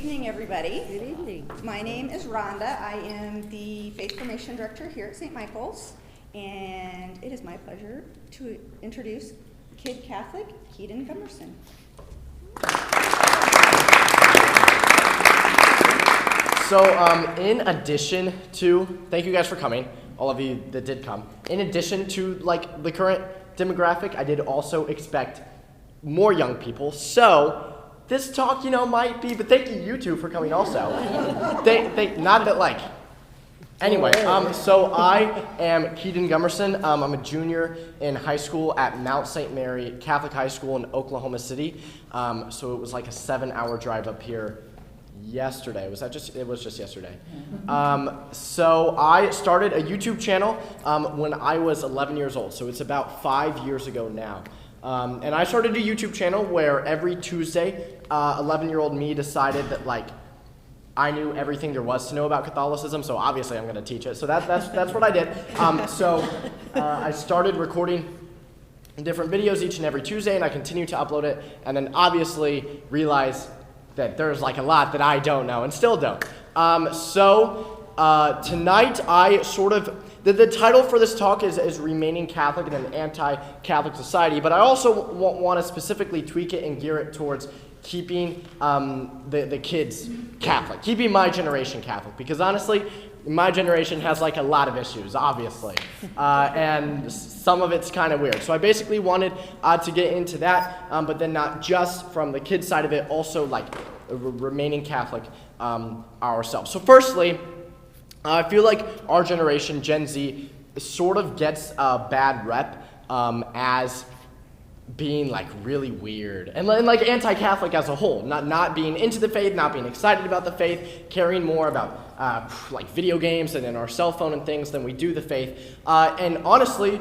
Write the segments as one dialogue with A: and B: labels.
A: evening, everybody.
B: Good evening.
A: My name is Rhonda. I am the Faith Formation Director here at St. Michael's, and it is my pleasure to introduce Kid Catholic Kedon Gumerson.
C: So in addition to, thank you guys for coming, all of you that did come. In addition to like the current demographic, I did also expect more young people. So this talk, might be, but thank you two for coming also. Not that like, anyway, so I am Kedon Gumerson. I'm a junior in high school at Mount St. Mary Catholic High School in Oklahoma City. So it was like a 7-hour drive up here yesterday. It was just yesterday. So I started a YouTube channel when I was 11 years old. So it's about 5 years ago now. And I started a YouTube channel where every Tuesday, 11-year-old me decided that like I knew everything there was to know about Catholicism, so obviously I'm going to teach it. So that's what I did. I started recording different videos each and every Tuesday, and I continue to upload it, and then obviously realize that there's like a lot that I don't know and still don't. Tonight I sort of, the title for this talk is Remaining Catholic in an Anti-Catholic Society, but I also want to specifically tweak it and gear it towards keeping the kids Catholic, keeping my generation Catholic, because honestly, my generation has like a lot of issues, obviously, and some of it's kind of weird. So I basically wanted to get into that, but then not just from the kids side of it, also like remaining Catholic ourselves. So firstly, I feel like our generation, Gen Z, sort of gets a bad rep as being like really weird and like anti-Catholic as a whole, not being into the faith, not being excited about the faith, caring more about like video games and then our cell phone and things than we do the faith. And honestly,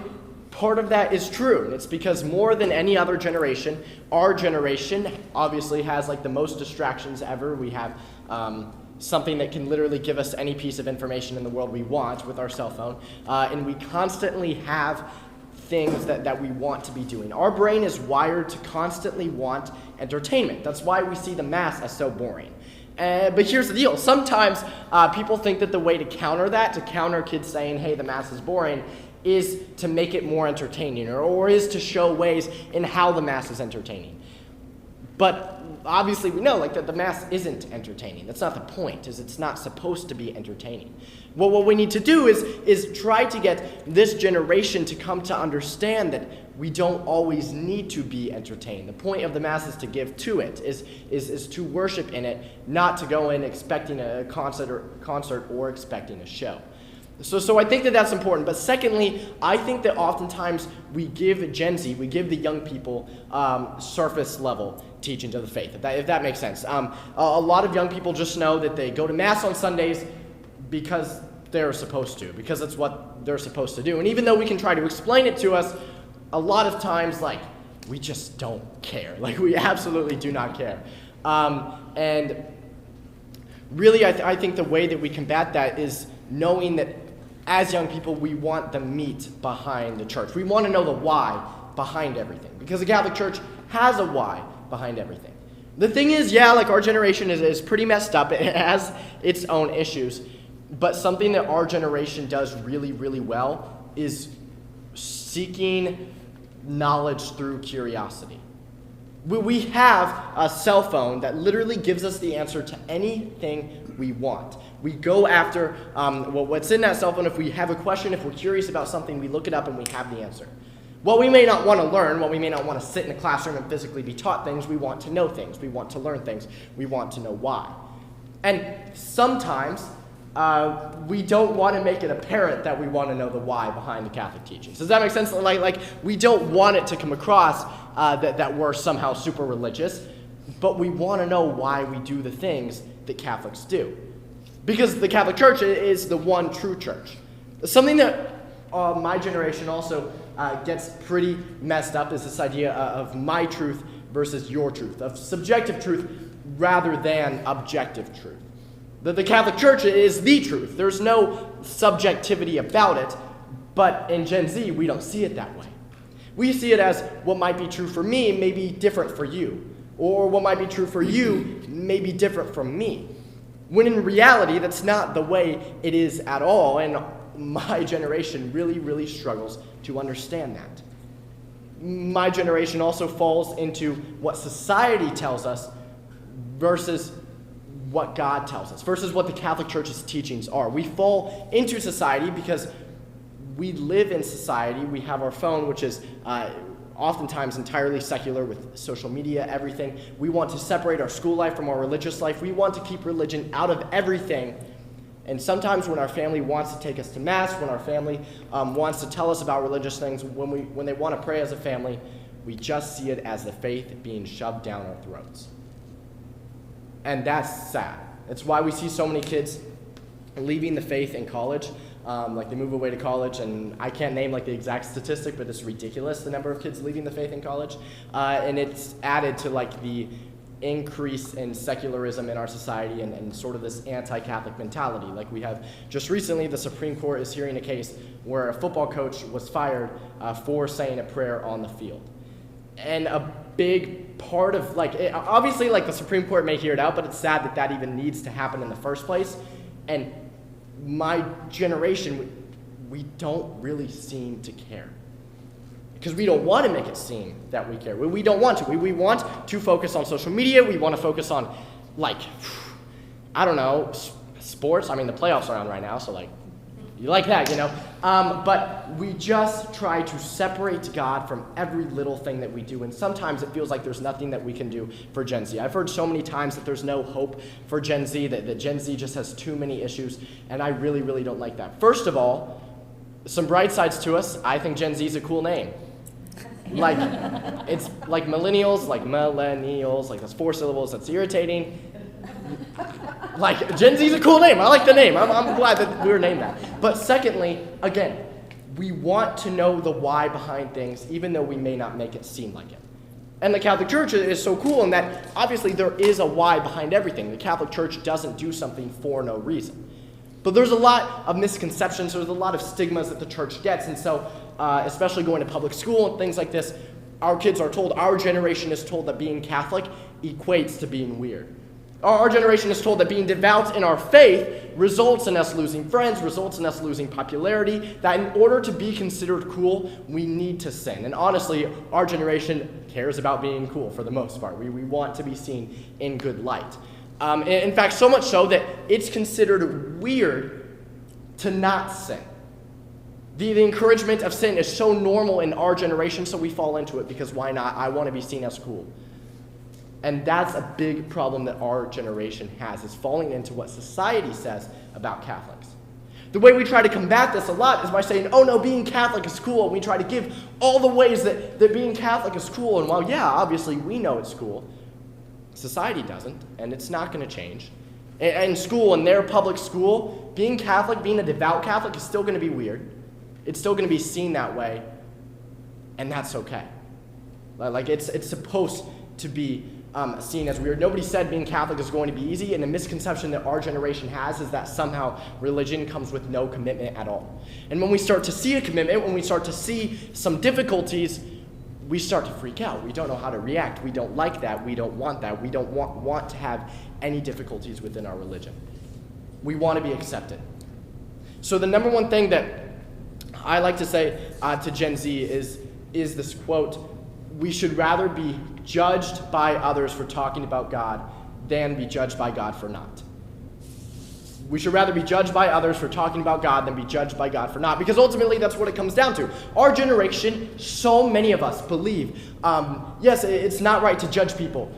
C: part of that is true. And it's because more than any other generation, our generation obviously has like the most distractions ever. We have something that can literally give us any piece of information in the world we want with our cell phone. And we constantly have things that we want to be doing. Our brain is wired to constantly want entertainment. That's why we see the Mass as so boring. But here's the deal. Sometimes people think that the way to counter kids saying, hey, the Mass is boring, is to make it more entertaining, or is to show ways in how the Mass is entertaining. But obviously we know like that the Mass isn't entertaining. That's not the point, is it's not supposed to be entertaining. Well, what we need to do is try to get this generation to come to understand that we don't always need to be entertained. The point of the Mass is to give to it, is to worship in it, not to go in expecting a concert or expecting a show. So I think that that's important. But secondly, I think that oftentimes we give Gen Z, we give the young people surface level teaching to the faith, if that makes sense. A lot of young people just know that they go to Mass on Sundays because they're supposed to, because it's what they're supposed to do. And even though we can try to explain it to us, a lot of times, like, we just don't care. Like, we absolutely do not care. And really, I think the way that we combat that is knowing that as young people, we want the meat behind the church. We want to know the why behind everything, because the Catholic Church has a why behind everything. The thing is, like our generation is pretty messed up. It has its own issues. But something that our generation does really, really well is seeking knowledge through curiosity. We have a cell phone that literally gives us the answer to anything we want. We go after what's in that cell phone. If we have a question, if we're curious about something, we look it up and we have the answer. While we may not want to learn, while we may not want to sit in a classroom and physically be taught things, we want to know things. We want to learn things. We want to know why. And sometimes we don't want to make it apparent that we want to know the why behind the Catholic teachings. Does that make sense? Like we don't want it to come across that we're somehow super religious, but we want to know why we do the things that Catholics do. Because the Catholic Church is the one true church. Something that my generation also gets pretty messed up is this idea of my truth versus your truth, of subjective truth rather than objective truth. The Catholic Church is the truth. There's no subjectivity about it, but in Gen Z, we don't see it that way. We see it as what might be true for me may be different for you. Or what might be true for you may be different from me. When in reality, that's not the way it is at all, and my generation really, really struggles to understand that. My generation also falls into what society tells us versus what God tells us, versus what the Catholic Church's teachings are. We fall into society because we live in society. We have our phone, which is oftentimes entirely secular with social media, everything. We want to separate our school life from our religious life. We want to keep religion out of everything. And sometimes when our family wants to take us to Mass, when our family wants to tell us about religious things, when they want to pray as a family, we just see it as the faith being shoved down our throats. And that's sad. It's why we see so many kids leaving the faith in college. Like they move away to college, and I can't name like the exact statistic, but it's ridiculous, the number of kids leaving the faith in college. And it's added to like the increase in secularism in our society and sort of this anti-Catholic mentality. Like we have just recently, the Supreme Court is hearing a case where a football coach was fired for saying a prayer on the field. And a big part of, obviously like the Supreme Court may hear it out, but it's sad that that even needs to happen in the first place. And my generation, we don't really seem to care. Because we don't want to make it seem that we care. We don't want to. We want to focus on social media. We want to focus on, sports. I mean, the playoffs are on right now, so, you like that, But we just try to separate God from every little thing that we do, and sometimes it feels like there's nothing that we can do for Gen Z. I've heard so many times that there's no hope for Gen Z, that Gen Z just has too many issues, and I really, really don't like that. First of all, some bright sides to us. I think Gen Z is a cool name. It's like millennials, that's 4 syllables, that's irritating. Gen Z is a cool name. I like the name. I'm glad that we were named that. But secondly, again, we want to know the why behind things, even though we may not make it seem like it. And the Catholic Church is so cool in that, obviously, there is a why behind everything. The Catholic Church doesn't do something for no reason. But there's a lot of misconceptions, there's a lot of stigmas that the church gets, and so, especially going to public school and things like this, our kids are told, our generation is told that being Catholic equates to being weird. Our generation is told that being devout in our faith results in us losing friends, results in us losing popularity, that in order to be considered cool, we need to sin. And honestly, our generation cares about being cool for the most part. We want to be seen in good light. In fact, so much so that it's considered weird to not sin. The encouragement of sin is so normal in our generation, so we fall into it because why not? I want to be seen as cool. And that's a big problem that our generation has, is falling into what society says about Catholics. The way we try to combat this a lot is by saying, oh no, being Catholic is cool. And we try to give all the ways that being Catholic is cool. And while, yeah, obviously we know it's cool, society doesn't, and it's not going to change. In school, in their public school, being Catholic, being a devout Catholic is still going to be weird. It's still going to be seen that way, and that's okay. It's supposed to be seen as weird. Nobody said being Catholic is going to be easy, and the misconception that our generation has is that somehow religion comes with no commitment at all. And when we start to see a commitment, when we start to see some difficulties, we start to freak out. We don't know how to react. We don't like that. We don't want that. We don't want to have any difficulties within our religion. We want to be accepted. So the number one thing that I like to say to Gen Z is this quote: we should rather be judged by others for talking about God than be judged by God for not. We should rather be judged by others for talking about God than be judged by God for not. Because ultimately, that's what it comes down to. Our generation, so many of us believe, yes, it's not right to judge people,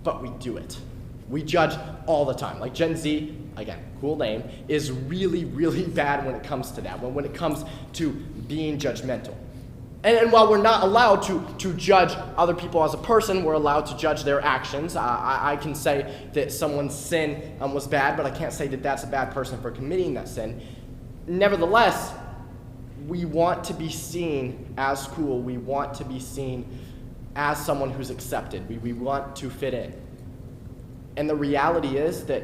C: but we do it. We judge all the time. Like Gen Z, again, cool name, is really, really bad when it comes to that, when it comes to being judgmental. And while we're not allowed to judge other people as a person, we're allowed to judge their actions. I can say that someone's sin was bad, but I can't say that that's a bad person for committing that sin. Nevertheless, we want to be seen as cool. We want to be seen as someone who's accepted. We want to fit in. And the reality is that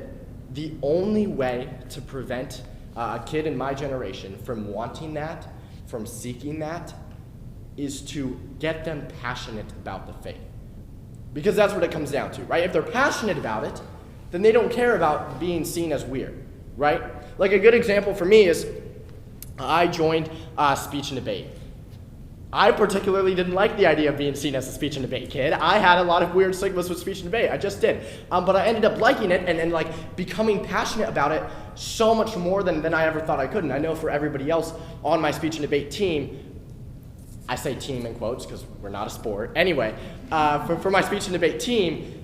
C: the only way to prevent a kid in my generation from wanting that, from seeking that, is to get them passionate about the faith. Because that's what it comes down to, right? If they're passionate about it, then they don't care about being seen as weird, right? Like a good example for me is I joined speech and debate. I particularly didn't like the idea of being seen as a speech and debate kid. I had a lot of weird stigmas with speech and debate. I just did. But I ended up liking it and like becoming passionate about it so much more than I ever thought I could. And I know for everybody else on my speech and debate team, I say team in quotes because we're not a sport. Anyway, for my speech and debate team,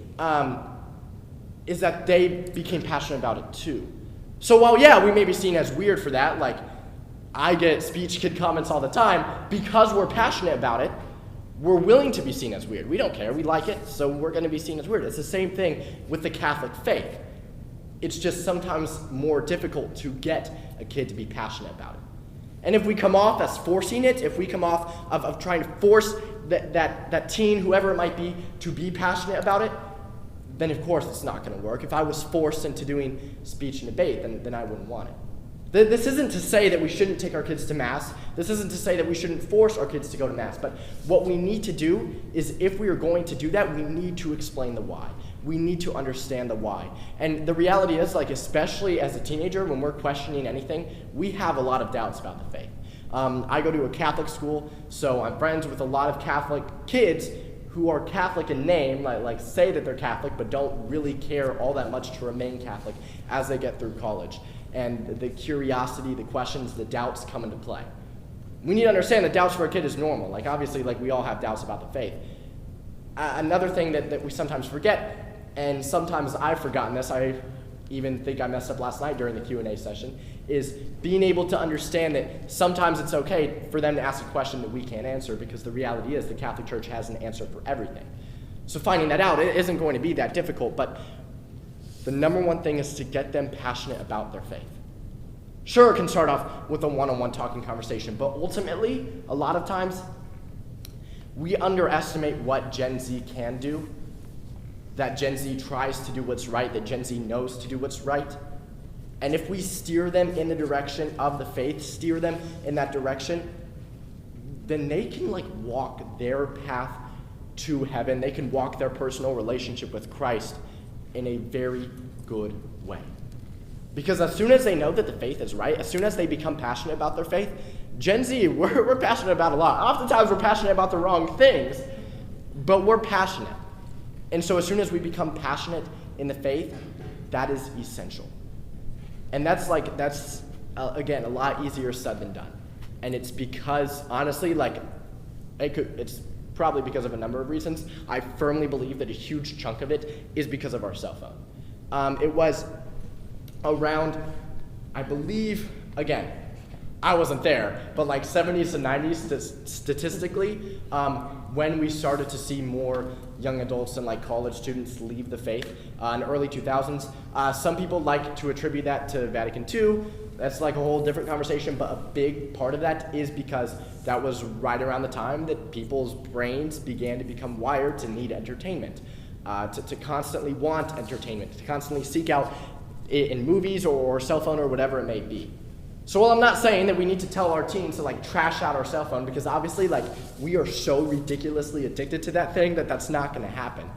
C: is that they became passionate about it too. So while, yeah, we may be seen as weird for that, like I get speech kid comments all the time, because we're passionate about it, we're willing to be seen as weird. We don't care, we like it, so we're gonna be seen as weird. It's the same thing with the Catholic faith. It's just sometimes more difficult to get a kid to be passionate about it. And if we come off as forcing it, if we come off of trying to force that teen, whoever it might be, to be passionate about it, then of course it's not gonna work. If I was forced into doing speech and debate, then I wouldn't want it. This isn't to say that we shouldn't take our kids to Mass. This isn't to say that we shouldn't force our kids to go to Mass. But what we need to do is, if we are going to do that, we need to explain the why. We need to understand the why. And the reality is, like, especially as a teenager, when we're questioning anything, we have a lot of doubts about the faith. I go to a Catholic school, so I'm friends with a lot of Catholic kids who are Catholic in name, like say that they're Catholic, but don't really care all that much to remain Catholic as they get through college. And the curiosity, the questions, the doubts come into play. We need to understand that doubts for a kid is normal. Like obviously, like we all have doubts about the faith. Another thing that we sometimes forget, and sometimes I've forgotten this, I even think I messed up last night during the Q&A session, is being able to understand that sometimes it's okay for them to ask a question that we can't answer, because the reality is the Catholic Church has an answer for everything. So finding that out, it isn't going to be that difficult, but the number one thing is to get them passionate about their faith. Sure, it can start off with a one-on-one talking conversation, but ultimately, a lot of times, we underestimate what Gen Z can do, that Gen Z tries to do what's right, that Gen Z knows to do what's right. And if we steer them in the direction of the faith, steer them in that direction, then they can like walk their path to heaven. They can walk their personal relationship with Christ in a very good way. Because as soon as they know that the faith is right, as soon as they become passionate about their faith, Gen Z, we're passionate about a lot. Oftentimes we're passionate about the wrong things, but we're passionate. And so as soon as we become passionate in the faith, that is essential. And that's again, a lot easier said than done. And it's because, honestly, it's probably because of a number of reasons. I firmly believe that a huge chunk of it is because of our cell phone. It was around, I believe, again, I wasn't there, but like 70s and 90s statistically, when we started to see more young adults and like college students leave the faith in the early 2000s. Some people like to attribute that to Vatican II. That's like a whole different conversation, but a big part of that is because that was right around the time that people's brains began to become wired to need entertainment, to constantly want entertainment, to constantly seek out in movies or cell phone or whatever it may be. So while I'm not saying that we need to tell our teens to like trash out our cell phone, because obviously like we are so ridiculously addicted to that thing that's not going to happen.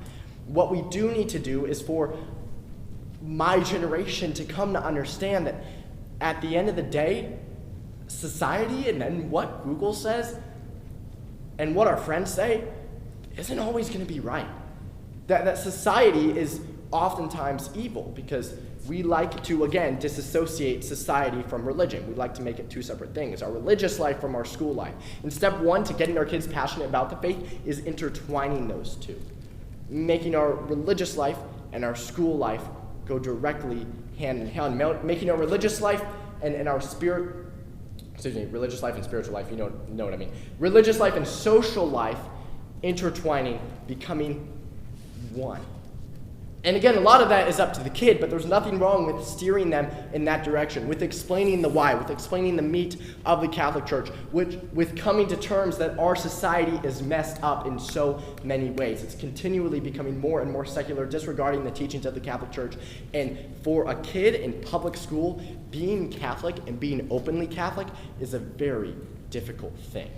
C: What we do need to do is for my generation to come to understand that at the end of the day, society and what Google says and what our friends say isn't always going to be right. That society is oftentimes evil because we like to, again, disassociate society from religion. We like to make it two separate things, our religious life from our school life. And step one to getting our kids passionate about the faith is intertwining those two, making our religious life and our school life go directly hand in hand, making our religious life and our religious life and spiritual life, you know what I mean. Religious life and social life intertwining, becoming one. And again, a lot of that is up to the kid, but there's nothing wrong with steering them in that direction, with explaining the why, with explaining the meat of the Catholic Church, with coming to terms that our society is messed up in so many ways. It's continually becoming more and more secular, disregarding the teachings of the Catholic Church. And for a kid in public school, being Catholic and being openly Catholic is a very difficult thing.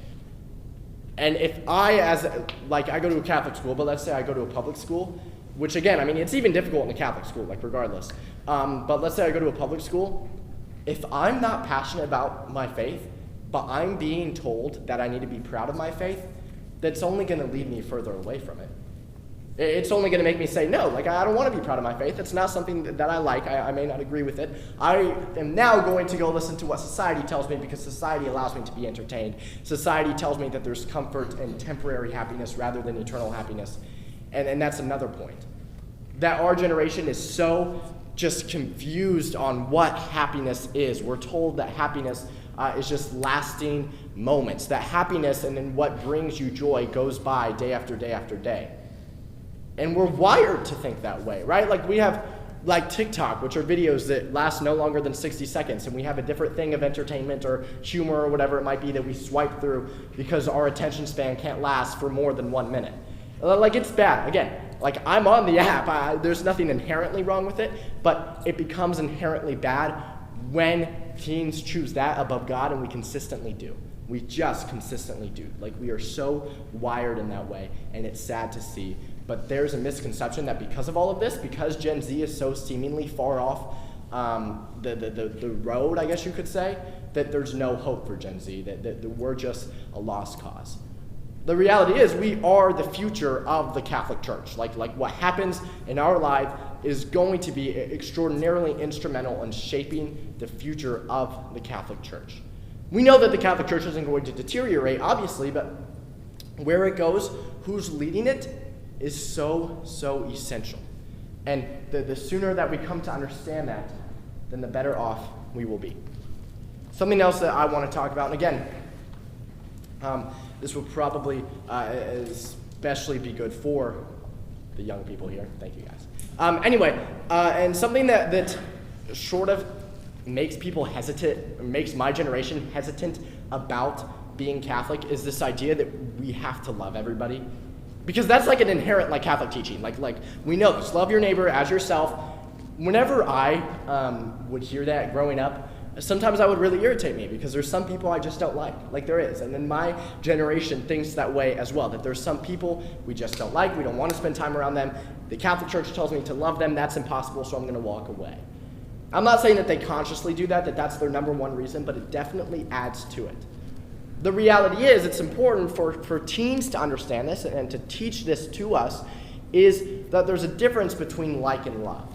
C: And if I go to a Catholic school, but let's say I go to a public school, which again, I mean, it's even difficult in a Catholic school, like regardless. But let's say I go to a public school, if I'm not passionate about my faith, but I'm being told that I need to be proud of my faith, that's only going to lead me further away from it. It's only going to make me say, no, like I don't want to be proud of my faith. It's not something that I like. I may not agree with it. I am now going to go listen to what society tells me because society allows me to be entertained. Society tells me that there's comfort and temporary happiness rather than eternal happiness. And that's another point. That our generation is so just confused on what happiness is. We're told that happiness is just lasting moments. That happiness and then what brings you joy goes by day after day after day. And we're wired to think that way, right? Like we have like TikTok, which are videos that last no longer than 60 seconds, and we have a different thing of entertainment or humor or whatever it might be that we swipe through because our attention span can't last for more than 1 minute. Like it's bad. Again, like I'm on the app. There's nothing inherently wrong with it, but it becomes inherently bad when teens choose that above God, and we consistently do. We just consistently do. Like we are so wired in that way, and it's sad to see. But there's a misconception that because of all of this, because Gen Z is so seemingly far off the road, I guess you could say, that there's no hope for Gen Z, that we're just a lost cause. The reality is we are the future of the Catholic Church. Like what happens in our life is going to be extraordinarily instrumental in shaping the future of the Catholic Church. We know that the Catholic Church isn't going to deteriorate, obviously, but where it goes, who's leading it, is so essential. And the sooner that we come to understand that, then the better off we will be. Something else that I want to talk about, and again, this will probably especially be good for the young people here. Thank you, guys. Anyway, and something that sort of makes people hesitant, makes my generation hesitant about being Catholic is this idea that we have to love everybody. Because that's like an inherent like Catholic teaching. Like we know this, love your neighbor as yourself. Whenever I would hear that growing up, sometimes that would really irritate me because there's some people I just don't like there is. And then my generation thinks that way as well, that there's some people we just don't like, we don't want to spend time around them. The Catholic Church tells me to love them, that's impossible, so I'm going to walk away. I'm not saying that they consciously do that that's their number one reason, but it definitely adds to it. The reality is, it's important for teens to understand this and to teach this to us, is that there's a difference between like and love.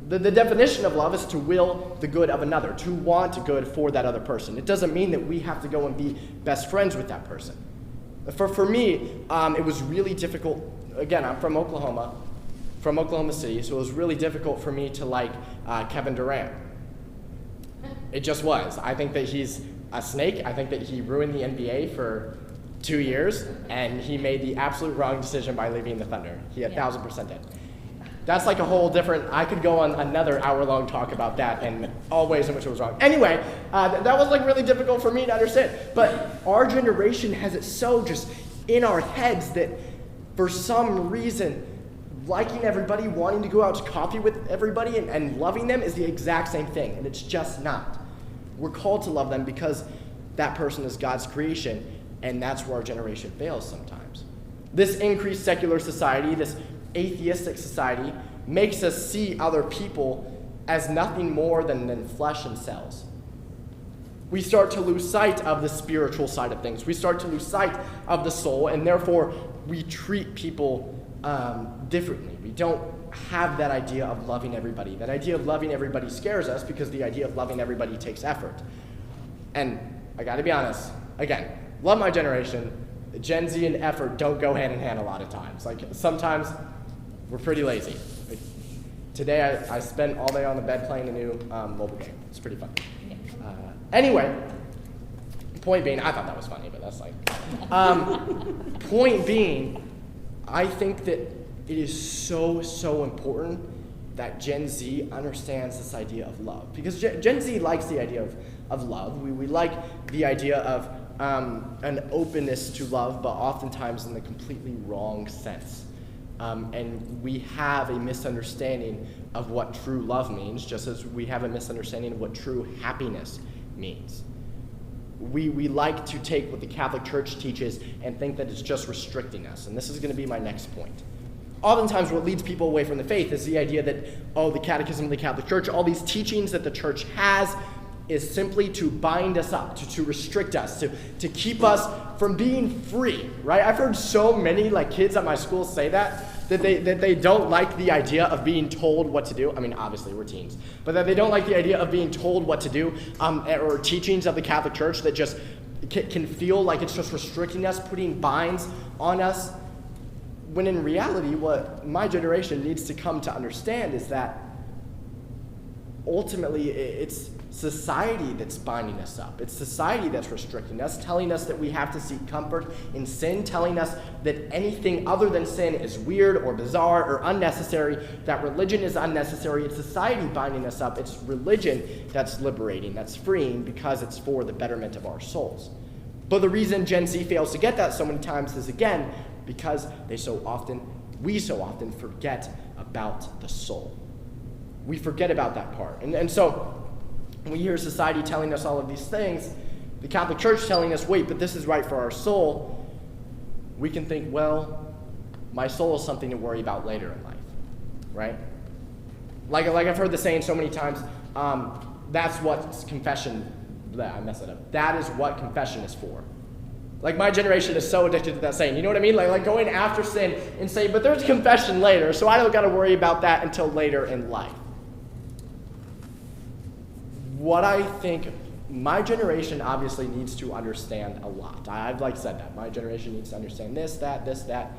C: The definition of love is to will the good of another, to want good for that other person. It doesn't mean that we have to go and be best friends with that person. For me, it was really difficult. Again, I'm from Oklahoma City, so it was really difficult for me to like Kevin Durant. It just was. I think that he's a snake. I think that he ruined the NBA for 2 years, and he made the absolute wrong decision by leaving the Thunder. He 1,000% did. That's like a whole different, I could go on another hour-long talk about that and all ways in which it was wrong. Anyway, that was like really difficult for me to understand. But our generation has it so just in our heads that for some reason, liking everybody, wanting to go out to coffee with everybody and loving them is the exact same thing, and it's just not. We're called to love them because that person is God's creation, and that's where our generation fails sometimes. This increased secular society, this atheistic society, makes us see other people as nothing more than flesh and cells. We start to lose sight of the spiritual side of things. We start to lose sight of the soul, and therefore we treat people differently. We don't have that idea of loving everybody. That idea of loving everybody scares us because the idea of loving everybody takes effort. And I gotta be honest, again, love my generation. Gen Z and effort don't go hand in hand a lot of times. Like sometimes we're pretty lazy. Like, today I spent all day on the bed playing a new mobile game. It's pretty fun. Anyway, point being, I thought that was funny, but that's like, point being, I think that it is so important that Gen Z understands this idea of love. Because Gen Z likes the idea of love. We like the idea of an openness to love, but oftentimes in the completely wrong sense. And we have a misunderstanding of what true love means, just as we have a misunderstanding of what true happiness means. we like to take what the Catholic Church teaches and think that it's just restricting us. And this is going to be my next point. Oftentimes what leads people away from the faith is the idea that, the Catechism of the Catholic Church, all these teachings that the Church has, is simply to bind us up, to restrict us, to keep us from being free, right? I've heard so many kids at my school say that they don't like the idea of being told what to do. I mean, obviously we're teens, but that they don't like the idea of being told what to do, or teachings of the Catholic Church that just can feel like it's just restricting us, putting binds on us, when in reality what my generation needs to come to understand is that ultimately it's society that's binding us up. It's society that's restricting us, telling us that we have to seek comfort in sin, telling us that anything other than sin is weird or bizarre or unnecessary, that religion is unnecessary. It's society binding us up. It's religion that's liberating, that's freeing, because it's for the betterment of our souls. But the reason Gen Z fails to get that so many times is, again, because we so often forget about the soul. We forget about that part. And so when we hear society telling us all of these things, the Catholic Church telling us, wait, but this is right for our soul, we can think, well, my soul is something to worry about later in life, right? Like I've heard the saying so many times, that's what confession, I messed it up. That is what confession is for. My generation is so addicted to that saying, you know what I mean? Like going after sin and saying, but there's confession later, so I don't got to worry about that until later in life. What I think my generation obviously needs to understand a lot. I've said that. My generation needs to understand this, that.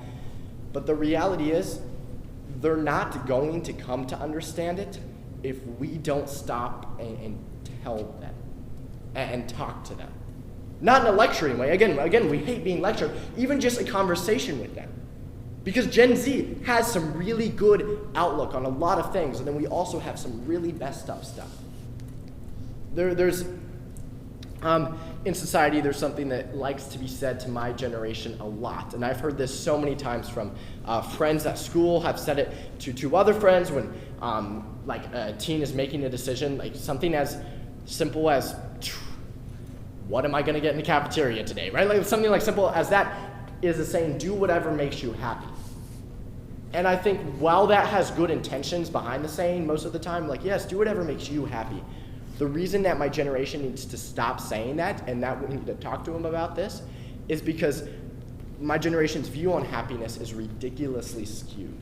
C: But the reality is, they're not going to come to understand it if we don't stop and tell them and talk to them. Not in a lecturing way. Again, we hate being lectured. Even just a conversation with them. Because Gen Z has some really good outlook on a lot of things, and then we also have some really messed up stuff. There's in society, there's something that likes to be said to my generation a lot. And I've heard this so many times from friends at school, have said it to other friends when a teen is making a decision, something as simple as, what am I going to get in the cafeteria today, right? Something simple as that is a saying, do whatever makes you happy. And I think while that has good intentions behind the saying most of the time, yes, do whatever makes you happy. The reason that my generation needs to stop saying that, and that we need to talk to them about this, is because my generation's view on happiness is ridiculously skewed.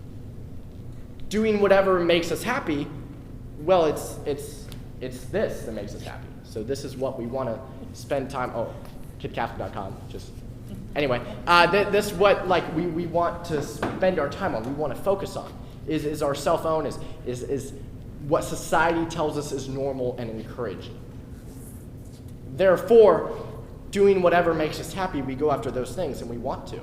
C: Doing whatever makes us happy, well, it's this that makes us happy. So this is what we want to spend time. KidCatholic.com. Anyway, this is what we want to spend our time on. We want to focus on is our cell phone, is what society tells us is normal and encouraging. Therefore, doing whatever makes us happy, we go after those things, and we want to.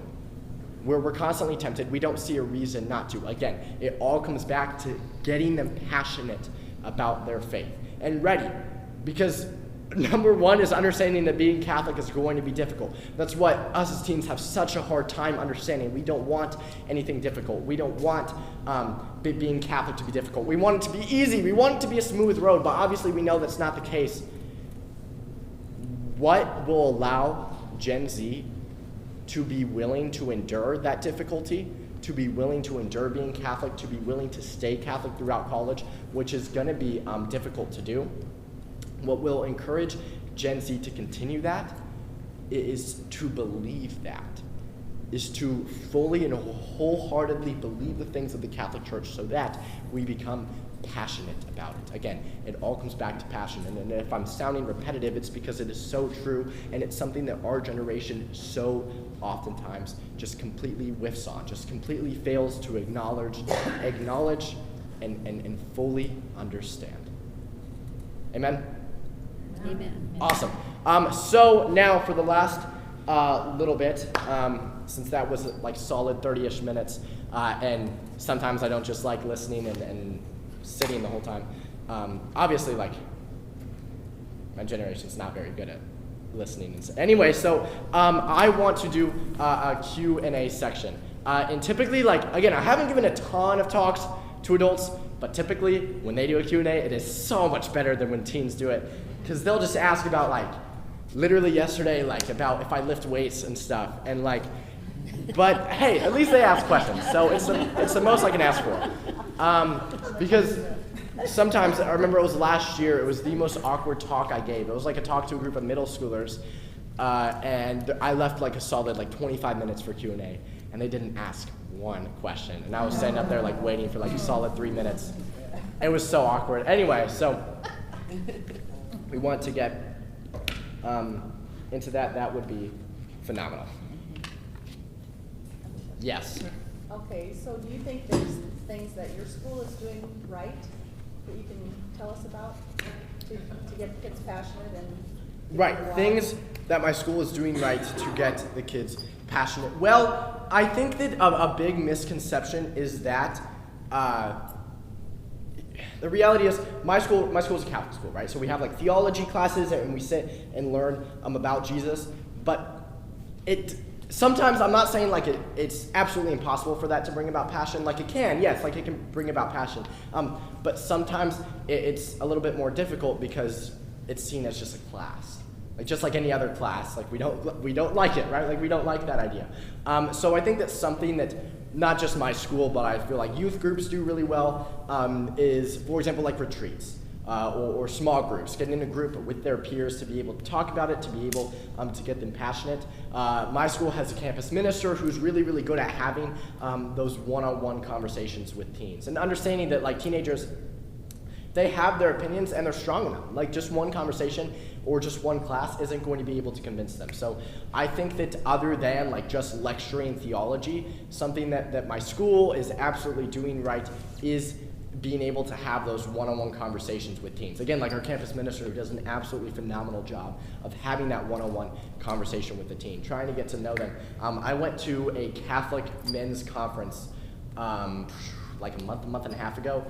C: We're constantly tempted. We don't see a reason not to. Again, it all comes back to getting them passionate about their faith and ready. Because number one is understanding that being Catholic is going to be difficult. That's what us as teens have such a hard time understanding. We don't want anything difficult. We don't want being Catholic to be difficult. We want it to be easy. We want it to be a smooth road, but obviously we know that's not the case. What will allow Gen Z to be willing to endure that difficulty, to be willing to endure being Catholic, to be willing to stay Catholic throughout college, which is going to be difficult to do? What will encourage Gen Z to continue that is to believe that, is to fully and wholeheartedly believe the things of the Catholic Church so that we become passionate about it. Again, it all comes back to passion. And if I'm sounding repetitive, it's because it is so true, and it's something that our generation so oftentimes just completely whiffs on, just completely fails to acknowledge and fully understand. Amen?
A: Amen.
C: Awesome. So now for the last little bit, since that was solid 30-ish minutes, and sometimes I don't just like listening and sitting the whole time. Obviously, my generation's not very good at listening. Anyway, so I want to do a Q&A section. And typically, again, I haven't given a ton of talks to adults, but typically when they do a Q&A, it is so much better than when teens do it. Because they'll just ask about literally yesterday, like about if I lift weights and stuff, and like, but hey, at least they ask questions, so it's the most I can ask for. Because sometimes, I remember it was last year, it was the most awkward talk I gave. It was like a talk to a group of middle schoolers, and I left like a solid like 25 minutes for Q&A, and they didn't ask one question, and I was standing up there like waiting for like a solid 3 minutes. It was so awkward. Anyway, so we want to get into that. That would be phenomenal. Yes.
B: Okay, so do you think there's things that your school is doing right that you can tell us about to get the kids passionate and
C: Right, things that my school is doing right to get the kids passionate. Well, I think that a big misconception is that the reality is my school is a Catholic school, right? So we have like theology classes and we sit and learn about Jesus, but sometimes I'm not saying like it's absolutely impossible for that to bring about passion. Like it can, yes, like it can bring about passion. But sometimes it's a little bit more difficult because it's seen as just a class. Like just like any other class, like we don't like it, right? Like we don't like that idea. So I think that's something that not just my school, but I feel like youth groups do really well, is, for example, like retreats. Or small groups, getting in a group with their peers to be able to talk about it, to be able to get them passionate. My school has a campus minister who's really, really good at having those one-on-one conversations with teens and understanding that like teenagers, they have their opinions and they're strong enough. Like just one conversation or just one class isn't going to be able to convince them. So I think that other than like just lecturing theology, something that my school is absolutely doing right is being able to have those one-on-one conversations with teens. Again, like our campus minister who does an absolutely phenomenal job of having that one-on-one conversation with the teen, trying to get to know them. I went to a Catholic men's conference like a month and a half ago.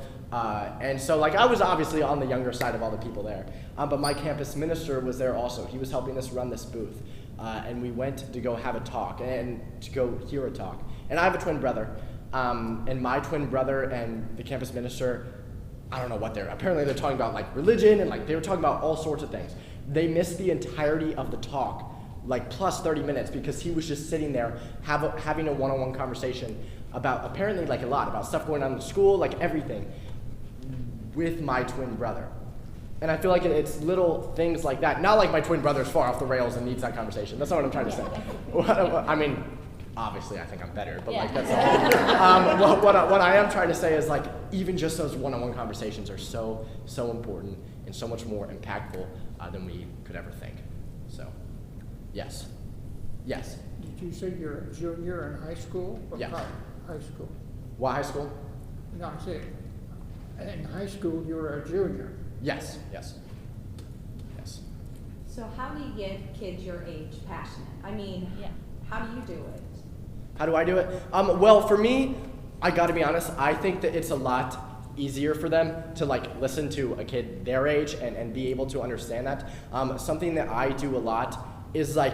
C: And so like I was obviously on the younger side of all the people there, but my campus minister was there also. He was helping us run this booth. And we went to go have a talk and to go hear a talk. And I have a twin brother. And my twin brother and the campus minister, I don't know what apparently they're talking about like religion and like they were talking about all sorts of things. They missed the entirety of the talk, like plus 30 minutes, because he was just sitting there having a one-on-one conversation about apparently like a lot, about stuff going on in the school, like everything, with my twin brother. And I feel like it's little things like that. Not like my twin brother's far off the rails and needs that conversation. That's not what I'm trying to say. I mean, obviously I think I'm better, but like that's all. What I am trying to say is like even just those one-on-one conversations are so important and so much more impactful than we could ever think. So, yes. Yes.
D: Did you say you're a junior in high school? Or
C: Yeah.
D: High school.
C: What high school?
D: No, I said in high school you were a junior.
C: Yes.
E: So how do you get kids your age passionate? I mean, how do you do it?
C: How do I do it? Well, for me, I gotta be honest, I think that it's a lot easier for them to like listen to a kid their age and be able to understand that. Something that I do a lot is like,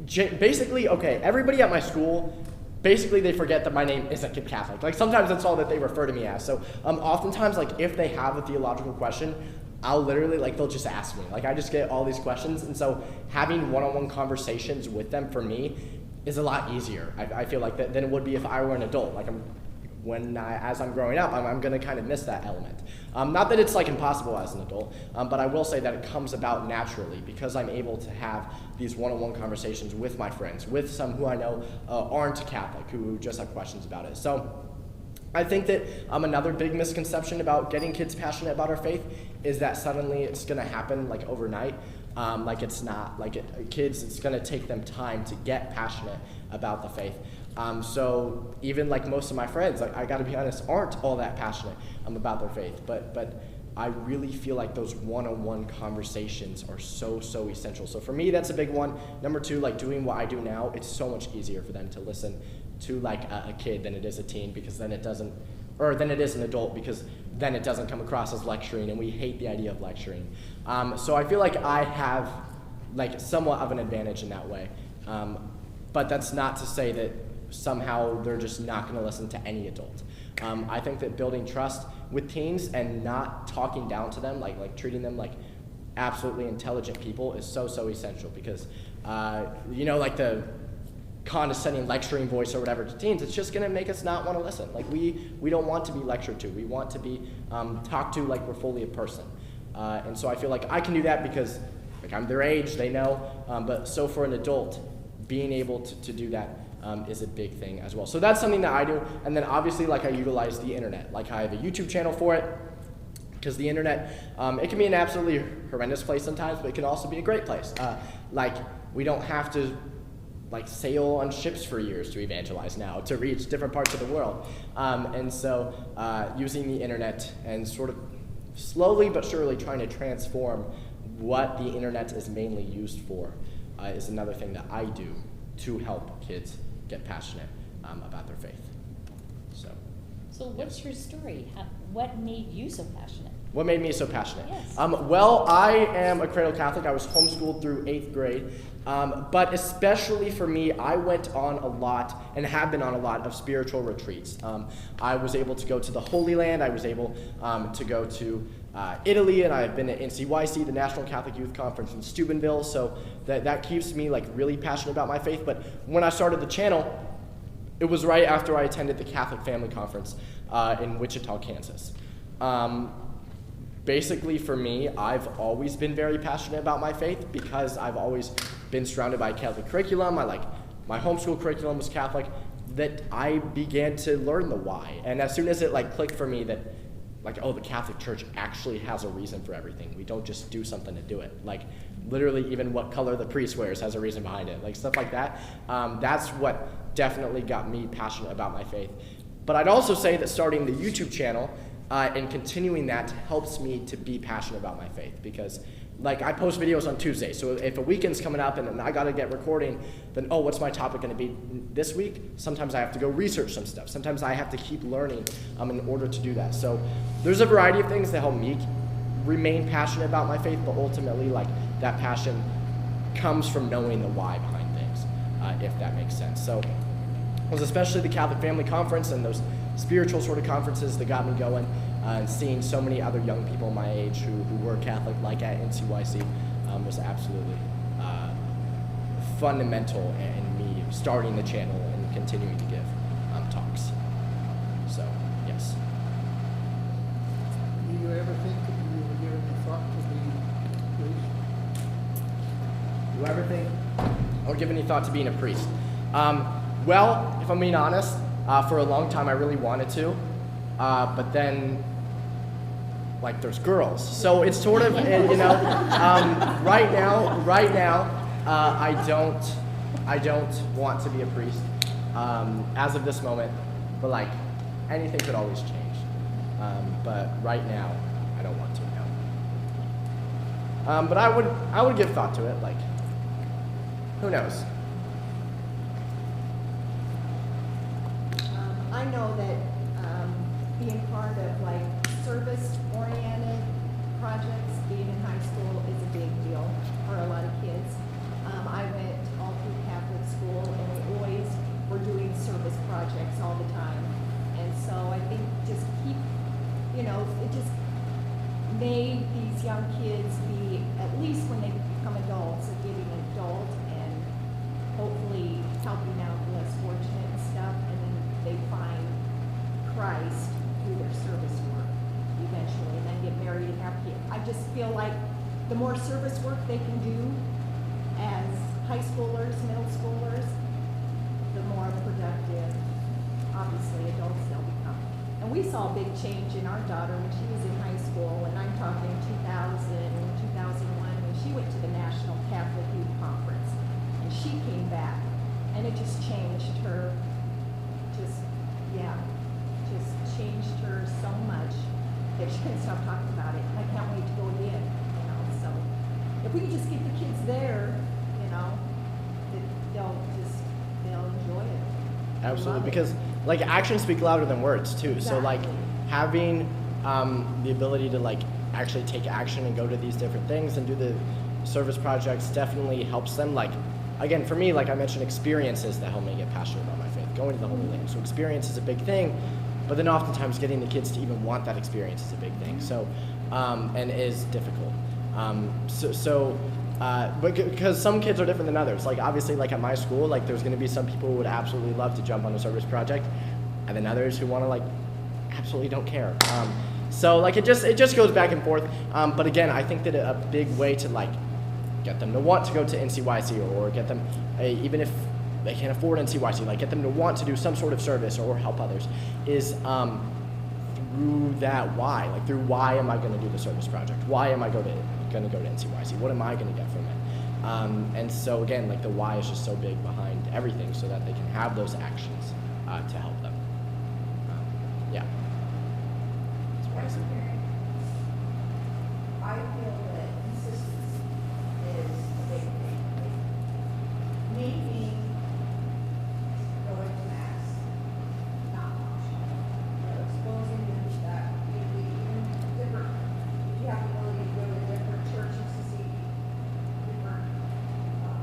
C: basically, okay, everybody at my school, basically they forget that my name isn't Kid Catholic. Like sometimes that's all that they refer to me as. So oftentimes like if they have a theological question, I'll literally like, they'll just ask me. Like I just get all these questions. And so having one-on-one conversations with them for me is a lot easier, I feel like, than it would be if I were an adult. Like as I'm growing up, I'm gonna kind of miss that element. Not that it's like impossible as an adult, but I will say that it comes about naturally because I'm able to have these one-on-one conversations with my friends, with some who I know aren't Catholic, who just have questions about it. So I think that another big misconception about getting kids passionate about our faith is that suddenly it's gonna happen like overnight. Like it's not, like kids, it's gonna take them time to get passionate about the faith. So even like most of my friends, like I gotta be honest, aren't all that passionate about their faith, but I really feel like those one-on-one conversations are so essential. So for me, that's a big one. Number two, like doing what I do now, it's so much easier for them to listen to like a kid than it is a teen, because then it doesn't, or than it is an adult, because then it doesn't come across as lecturing, and we hate the idea of lecturing. So I feel like I have like somewhat of an advantage in that way. But that's not to say that somehow they're just not going to listen to any adult. I think that building trust with teens and not talking down to them, like treating them like absolutely intelligent people is so essential because, like the condescending lecturing voice or whatever to teens, it's just going to make us not want to listen. Like we don't want to be lectured to. We want to be talked to like we're fully a person. And so I feel like I can do that because like I'm their age, they know. But so for an adult, being able to do that is a big thing as well. So that's something that I do. And then obviously like I utilize the internet. Like I have a YouTube channel for it because the internet, it can be an absolutely horrendous place sometimes, but it can also be a great place. Like we don't have to like sail on ships for years to evangelize now, to reach different parts of the world. And so using the internet and sort of slowly but surely trying to transform what the internet is mainly used for is another thing that I do to help kids get passionate about their faith.
F: So what's your story? What made you so passionate?
C: What made me so passionate?
F: Yes.
C: Well, I am a cradle Catholic. I was homeschooled through 8th grade. But especially for me, I went on a lot and have been on a lot of spiritual retreats. I was able to go to the Holy Land. I was able to go to Italy, and I've been at NCYC, the National Catholic Youth Conference in Steubenville. So that keeps me like really passionate about my faith. But when I started the channel, it was right after I attended the Catholic Family Conference in Wichita, Kansas. Basically for me, I've always been very passionate about my faith because I've always been surrounded by Catholic curriculum. My homeschool curriculum was Catholic, that I began to learn the why. And as soon as it like clicked for me that like, oh, the Catholic Church actually has a reason for everything. We don't just do something to do it. Like literally even what color the priest wears has a reason behind it. Like stuff like that. That's what definitely got me passionate about my faith. But I'd also say that starting the YouTube channel and continuing that helps me to be passionate about my faith because like I post videos on Tuesday, so if a weekend's coming up and I gotta get recording, then oh, what's my topic gonna be this week? Sometimes I have to go research some stuff. Sometimes I have to keep learning in order to do that. So there's a variety of things that help me remain passionate about my faith, but ultimately like that passion comes from knowing the why behind things, if that makes sense. So it was especially the Catholic Family Conference and those spiritual sort of conferences that got me going, and seeing so many other young people my age who were Catholic, like at NCYC, was absolutely fundamental in me starting the channel and continuing to give talks. So, yes.
D: Do you ever think that you were given the thought to be a priest?
C: Do I ever think or give any thought to being a priest? Well, if I'm being honest, for a long time I really wanted to, but then like there's girls, so it's sort of right now I don't want to be a priest as of this moment, but like anything could always change. But right now I don't want to. No. But I would give thought to it. Like, who knows?
B: I know that being part of like service-oriented projects, being in high school is a big deal for a lot of kids. I went all through Catholic school and we always were doing service projects all the time. And so I think just keep, it just made these young kids be, at least when they become adults, a giving adult and hopefully helping out the less fortunate and stuff, and then they find Christ through their service work eventually, and then get married and have kids. I just feel like the more service work they can do as high schoolers, middle schoolers, the more productive, obviously, adults they'll become. And we saw a big change in our daughter when she was in high school, and I'm talking 2000, 2001, when she went to the National Catholic Youth Conference, and she came back, and it just changed her, just changed her so much that she couldn't stop talking about it. I can't wait to go again, so if we can just get the kids there, they'll enjoy it.
C: Absolutely, because like actions speak louder than words too.
B: Exactly.
C: So like having the ability to like actually take action and go to these different things and do the service projects definitely helps them. Like again, for me, like I mentioned, experiences that help me get passionate about my faith. Going to the Holy Land, so experience is a big thing. But then oftentimes getting the kids to even want that experience is a big thing. So, and is difficult. But because some kids are different than others. Like obviously, like at my school, like there's going to be some people who would absolutely love to jump on a service project, and then others who want to like absolutely don't care. So like it just goes back and forth. But again, I think that a big way to like get them to want to go to NCYC or get them, even if they can't afford NCYC, like get them to want to do some sort of service or help others, is through that why. Like through why am I going to do the service project? Why am I going to go to NCYC? What am I going to get from it? And so again, like the why is just so big behind everything, so that they can have those actions to help them. Yeah.
G: As a parent, I feel that consistency is a big thing. Like, me being going to mass, not optional. Exposing them to that community, even different, if you have the ability to go to different churches to see different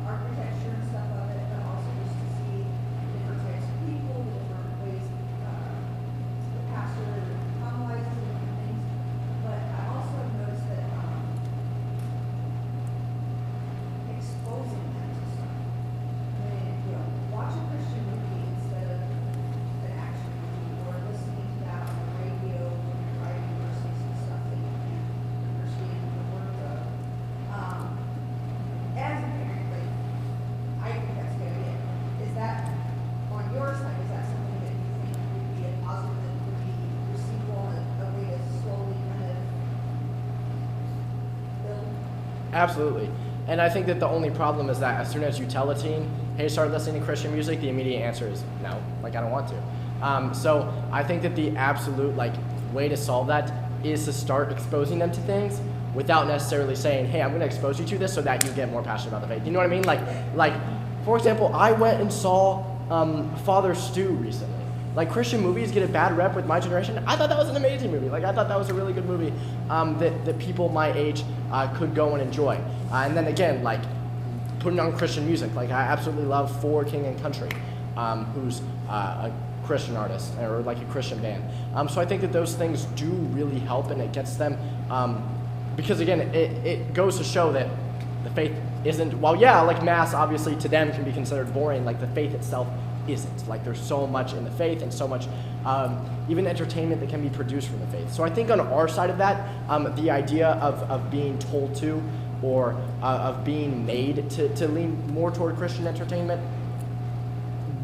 G: architecture and stuff of it, but also just to see different types of people, different ways the pastor homilizes and different things. But I also have noticed that exposing them to stuff. When, watch a Christian movie instead of an action movie, or listening to that on the radio when you're driving versus some stuff that you can't understand the words of. As a parent, like, I think that's a good idea. Is that, on your side, is that something that you think would be a positive that would be receivable and a way to slowly kind of build?
C: Absolutely. And I think that the only problem is that as soon as you tell a teen, hey, start listening to Christian music, the immediate answer is no, like I don't want to. So I think that the absolute like way to solve that is to start exposing them to things without necessarily saying, hey, I'm going to expose you to this so that you get more passionate about the faith. You know what I mean? Like for example, I went and saw Father Stu recently. Like Christian movies get a bad rep with my generation. I thought that was an amazing movie. Like I thought that was a really good movie that people my age could go and enjoy. And then again, like putting on Christian music. Like I absolutely love For King and Country, who's a Christian artist or like a Christian band. So I think that those things do really help, and it gets them because again, it goes to show that the faith isn't, well, yeah, like mass obviously to them can be considered boring. Like the faith itself isn't. Like there's so much in the faith and so much even entertainment that can be produced from the faith. So I think on our side of that, the idea of being told to or of being made to lean more toward Christian entertainment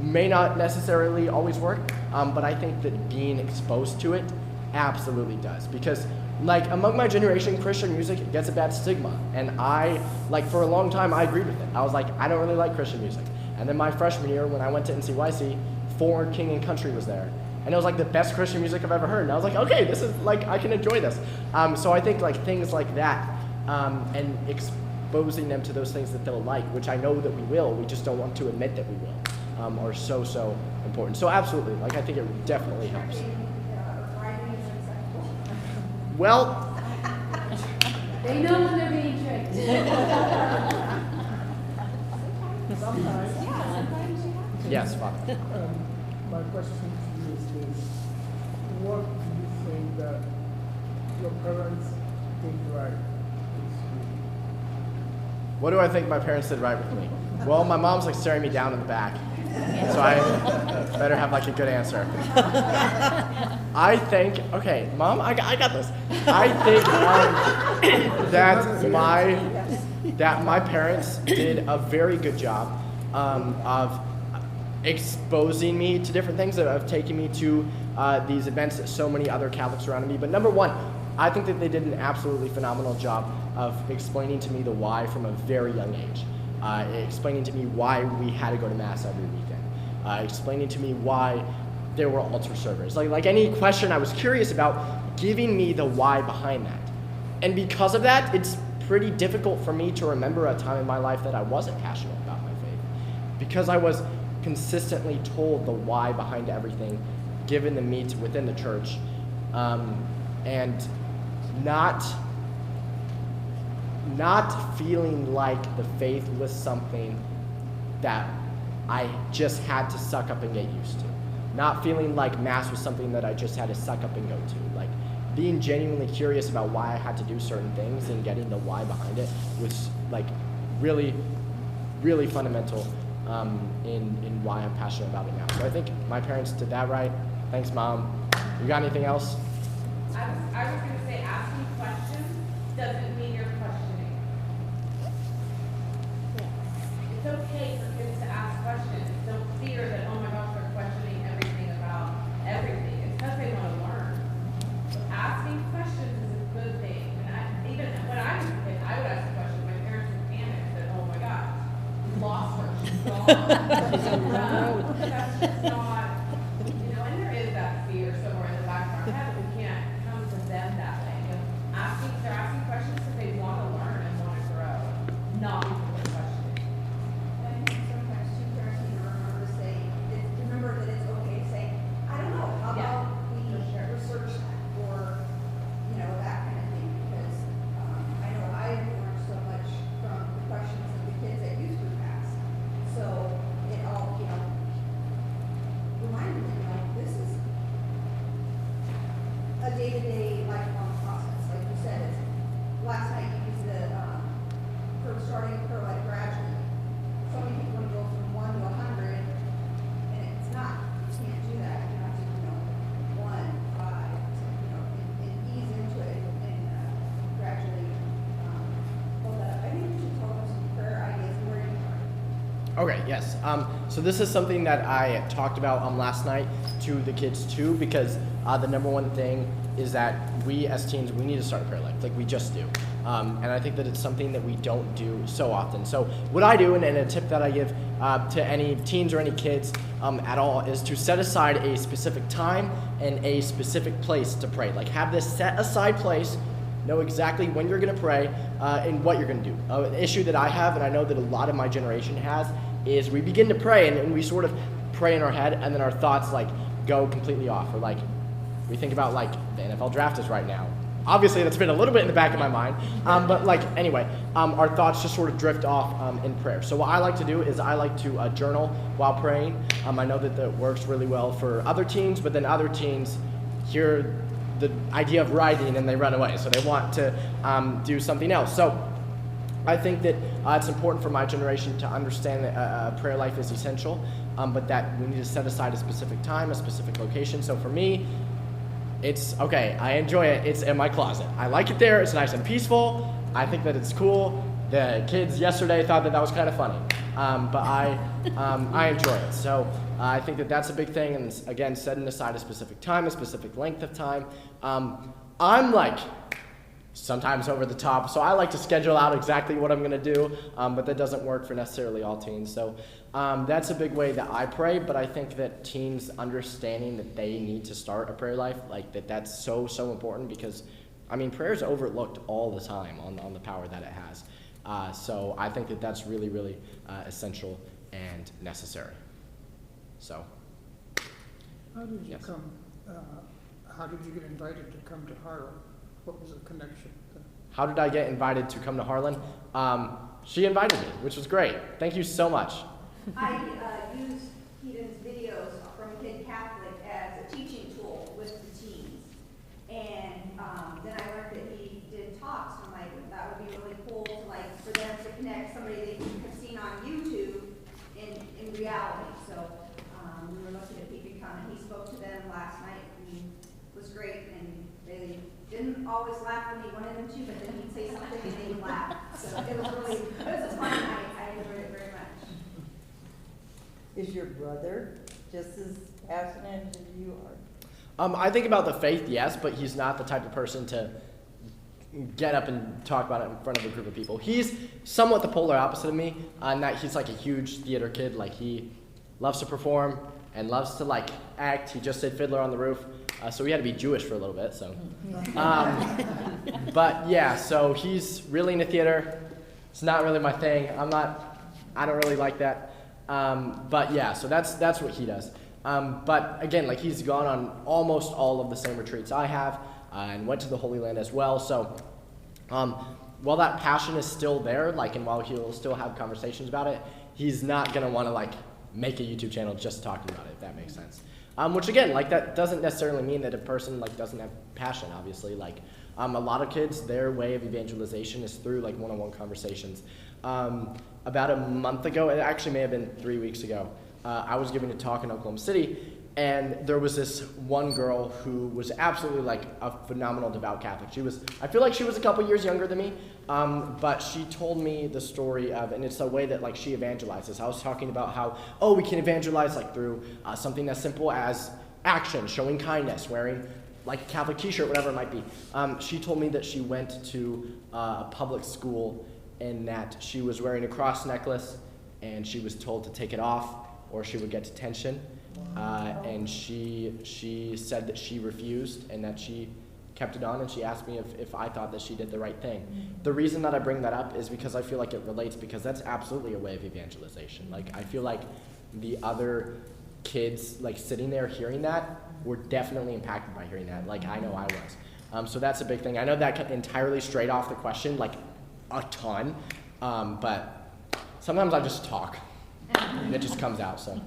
C: may not necessarily always work, but I think that being exposed to it absolutely does. Because like among my generation, Christian music gets a bad stigma, and I, like for a long time, I agreed with it. I was like, I don't really like Christian music. And then my freshman year, when I went to NCYC, For King and Country was there. And it was like the best Christian music I've ever heard. And I was like, okay, this is like, I can enjoy this. So I think like things like that, and exposing them to those things that they'll like, which I know that we will, we just don't want to admit that we will, are so important. So absolutely, like I think it definitely helps.
G: Driving is acceptable.
C: Well,
E: They know when they're being tricked.
D: Sometimes,
E: Sometimes you have to.
C: yes, Father.
D: my question to you is this: what do you think that your parents did right in school?
C: What do I think my parents did right with me? Well, my mom's like staring me down in the back, so I better have like a good answer. I think, okay, Mom, I got this. I think that my parents did a very good job of exposing me to different things, of taking me to these events that so many other Catholics around me. But number one, I think that they did an absolutely phenomenal job of explaining to me the why from a very young age. Explaining to me why we had to go to Mass every weekend. Explaining to me why there were altar servers. Like any question I was curious about, giving me the why behind that. And because of that, it's pretty difficult for me to remember a time in my life that I wasn't passionate about my faith. Because I was consistently told the why behind everything, given the meat within the church, and not feeling like the faith was something that I just had to suck up and get used to. Not feeling like Mass was something that I just had to suck up and go to. Like being genuinely curious about why I had to do certain things and getting the why behind it was like really, really fundamental in why I'm passionate about it now. So I think my parents did that right. Thanks, Mom. You got anything else?
H: I was going to say asking questions doesn't mean you're questioning. It's okay for kids to ask questions. Don't fear that, oh my gosh, they're questioning everything about everything. It's because they want to learn. So asking questions is a good thing. And even when I was a kid, I would ask a question. My parents would panic that, oh my gosh, we lost her. She's gone. That's just not, and there is that fear somewhere in the back of our head, but we can't come to them that way. They're asking questions because they want to learn and want to grow, not because they're questioning.
G: I think sometimes too, parents need to remember that it's okay to say, I don't know, how
H: Yeah,
G: about we
H: for sure.
G: research that, or, that kind of thing, because, I know I learned so much from the questions of the kids at youth group asked. So it all, reminded me, this is a day-to-day lifelong process, like you said, last night you used for starting a pro life gradually. So many people want to go from 1 to 100, and it's not. You can't do that. You have to, 1, 5, and ease into it and gradually build that up. I think you should tell them some prayer ideas where you are.
C: Okay, yes. So this is something that I talked about last night to the kids too, because the number one thing is that we as teens, we need to start a prayer life, like we just do. And I think that it's something that we don't do so often. So what I do, and a tip that I give to any teens or any kids at all, is to set aside a specific time and a specific place to pray. Like have this set aside place, know exactly when you're going to pray and what you're going to do. An issue that I have, and I know that a lot of my generation has, is we begin to pray and we sort of pray in our head, and then our thoughts like go completely off. Or like we think about like the NFL draft is right now. Obviously, that's been a little bit in the back of my mind, but like anyway, our thoughts just sort of drift off in prayer. So what I like to do is I like to journal while praying. I know that works really well for other teens, but then other teens hear the idea of writing and they run away, so they want to do something else. So I think that it's important for my generation to understand that prayer life is essential, but that we need to set aside a specific time, a specific location. So for me, it's okay, I enjoy it, it's in my closet. I like it there, it's nice and peaceful, I think that it's cool. The kids yesterday thought that was kind of funny, but I enjoy it. So I think that that's a big thing, and again, setting aside a specific time, a specific length of time. I'm like sometimes over the top, so I like to schedule out exactly what I'm going to do, but that doesn't work for necessarily all teens. So that's a big way that I pray, but I think that teens understanding that they need to start a prayer life, like that's so important, because prayer is overlooked all the time on the power that it has. So I think that that's really, really essential and necessary. So.
D: How did you
C: Yes.
D: how did you get invited to come to Harlem? What was the connection?
C: How did I get invited to come to Harlan? She invited me, which was great. Thank you so much.
G: I used Kedon's videos from Kid Catholic as a teaching tool with the teens. And then I learned that he did talks. I'm like, that would be really cool to for them to connect somebody they have seen on YouTube in reality. So we were looking at he could come, and he spoke to them last night, and it was great. And they didn't always laugh when he wanted them to, but then he'd say something and they would laugh. So it was a fun night. I enjoyed it very much.
I: Is your brother just as passionate as you are?
C: I think about the faith, yes, but he's not the type of person to get up and talk about it in front of a group of people. He's somewhat the polar opposite of me, in that he's like a huge theater kid. Like he loves to perform and loves to act. He just did Fiddler on the Roof, so he had to be Jewish for a little bit. So, but yeah, so he's really into theater. It's not really my thing. I don't really like that. But yeah, so that's what he does. But again, he's gone on almost all of the same retreats I have, and went to the Holy Land as well. So while that passion is still there, and while he'll still have conversations about it, he's not gonna want to make a YouTube channel just talking about it, if that makes sense. Which again, like that doesn't necessarily mean that a person like doesn't have passion. Obviously, like a lot of kids, their way of evangelization is through like one-on-one conversations. About a month ago, it actually may have been 3 weeks ago, I was giving a talk in Oklahoma City, and there was this one girl who was absolutely like a phenomenal devout Catholic. I feel like she was a couple years younger than me, but she told me the story of, and it's a way that like she evangelizes. I was talking about how, we can evangelize like through something as simple as action, showing kindness, wearing like a Catholic t-shirt, whatever it might be. She told me that she went to a public school and that she was wearing a cross necklace and she was told to take it off or she would get detention. And she said that she refused and that she kept it on, and she asked me if I thought that she did the right thing. The reason that I bring that up is because I feel like it relates, because that's absolutely a way of evangelization. Like, I feel like the other kids, like, sitting there hearing that were definitely impacted by hearing that, like I know I was. So that's a big thing. I know that entirely strayed off the question, like, a ton, but sometimes I just talk. It just comes out, so.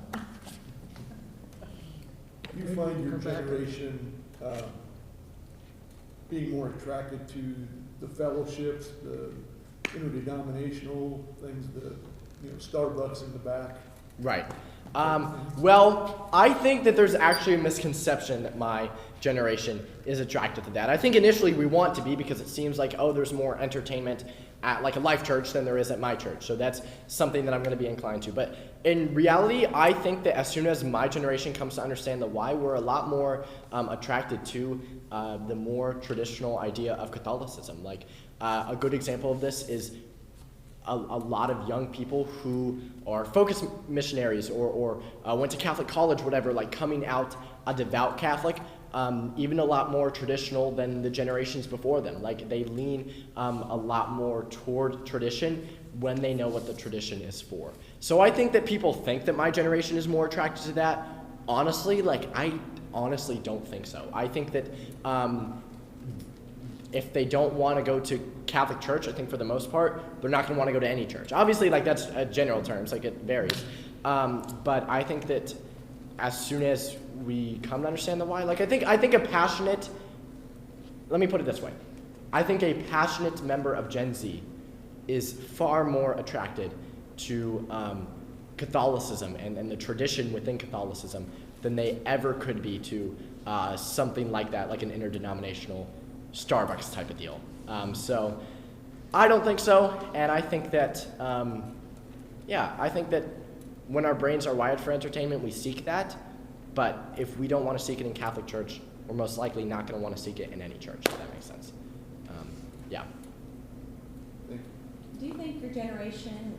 J: Do you find your generation being more attracted to the fellowships, the interdenominational things, Starbucks in the back?
C: Right. Well, I think that there's actually a misconception that my generation is attracted to that. I think initially we want to be, because it seems like, there's more entertainment at like a Life Church than there is at my church. So that's something that I'm going to be inclined to. But in reality, I think that as soon as my generation comes to understand the why, we're a lot more attracted to the more traditional idea of Catholicism. Like a good example of this is a lot of young people who are focused missionaries or went to Catholic college, whatever, like coming out a devout Catholic, even a lot more traditional than the generations before them. Like they lean a lot more toward tradition when they know what the tradition is for. So I think that people think that my generation is more attracted to that. Honestly, like I honestly don't think so. I think that if they don't want to go to Catholic church, I think for the most part, they're not going to want to go to any church. Obviously, like that's general terms, like it varies. But I think that as soon as we come to understand the why, like I think a passionate, let me put it this way. I think a passionate member of Gen Z is far more attracted to Catholicism and the tradition within Catholicism than they ever could be to something like that, like an interdenominational Starbucks type of deal. So I don't think so, and I think that, I think that when our brains are wired for entertainment, we seek that, but if we don't want to seek it in Catholic church, we're most likely not going to want to seek it in any church, if that makes sense. Yeah.
E: Do you think your generation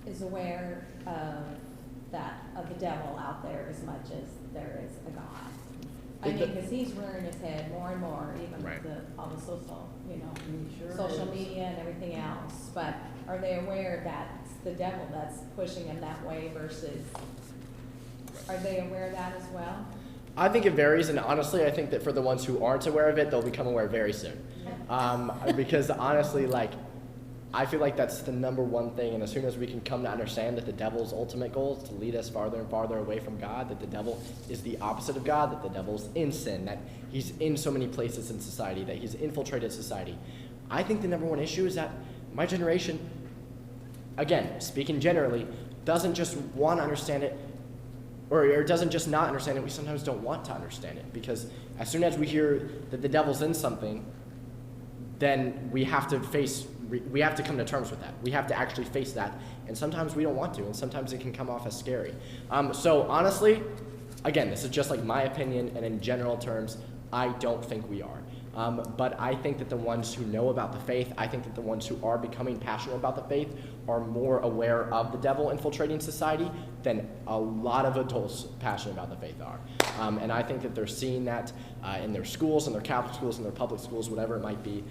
E: is aware of the devil out there as much as there is a God? I mean, because he's rearing his head more and more, even
C: Right.
E: with all the social media and everything else. But are they aware that it's the devil that's pushing him that way versus, are they aware of that as well?
C: I think it varies, and honestly, I think that for the ones who aren't aware of it, they'll become aware very soon. Because honestly, like, I feel like that's the number one thing, and as soon as we can come to understand that the devil's ultimate goal is to lead us farther and farther away from God, that the devil is the opposite of God, that the devil's in sin, that he's in so many places in society, that he's infiltrated society, I think the number one issue is that my generation, again, speaking generally, doesn't just want to understand it, or doesn't just not understand it, we sometimes don't want to understand it, because as soon as we hear that the devil's in something, then we have to come to terms with that. We have to actually face that, and sometimes we don't want to, and sometimes it can come off as scary. So honestly, again, this is just like my opinion, and in general terms, I don't think we are. But I think that the ones who know about the faith, I think that the ones who are becoming passionate about the faith are more aware of the devil infiltrating society than a lot of adults passionate about the faith are. And I think that they're seeing that in their schools, in their Catholic schools, in their public schools, whatever it might be.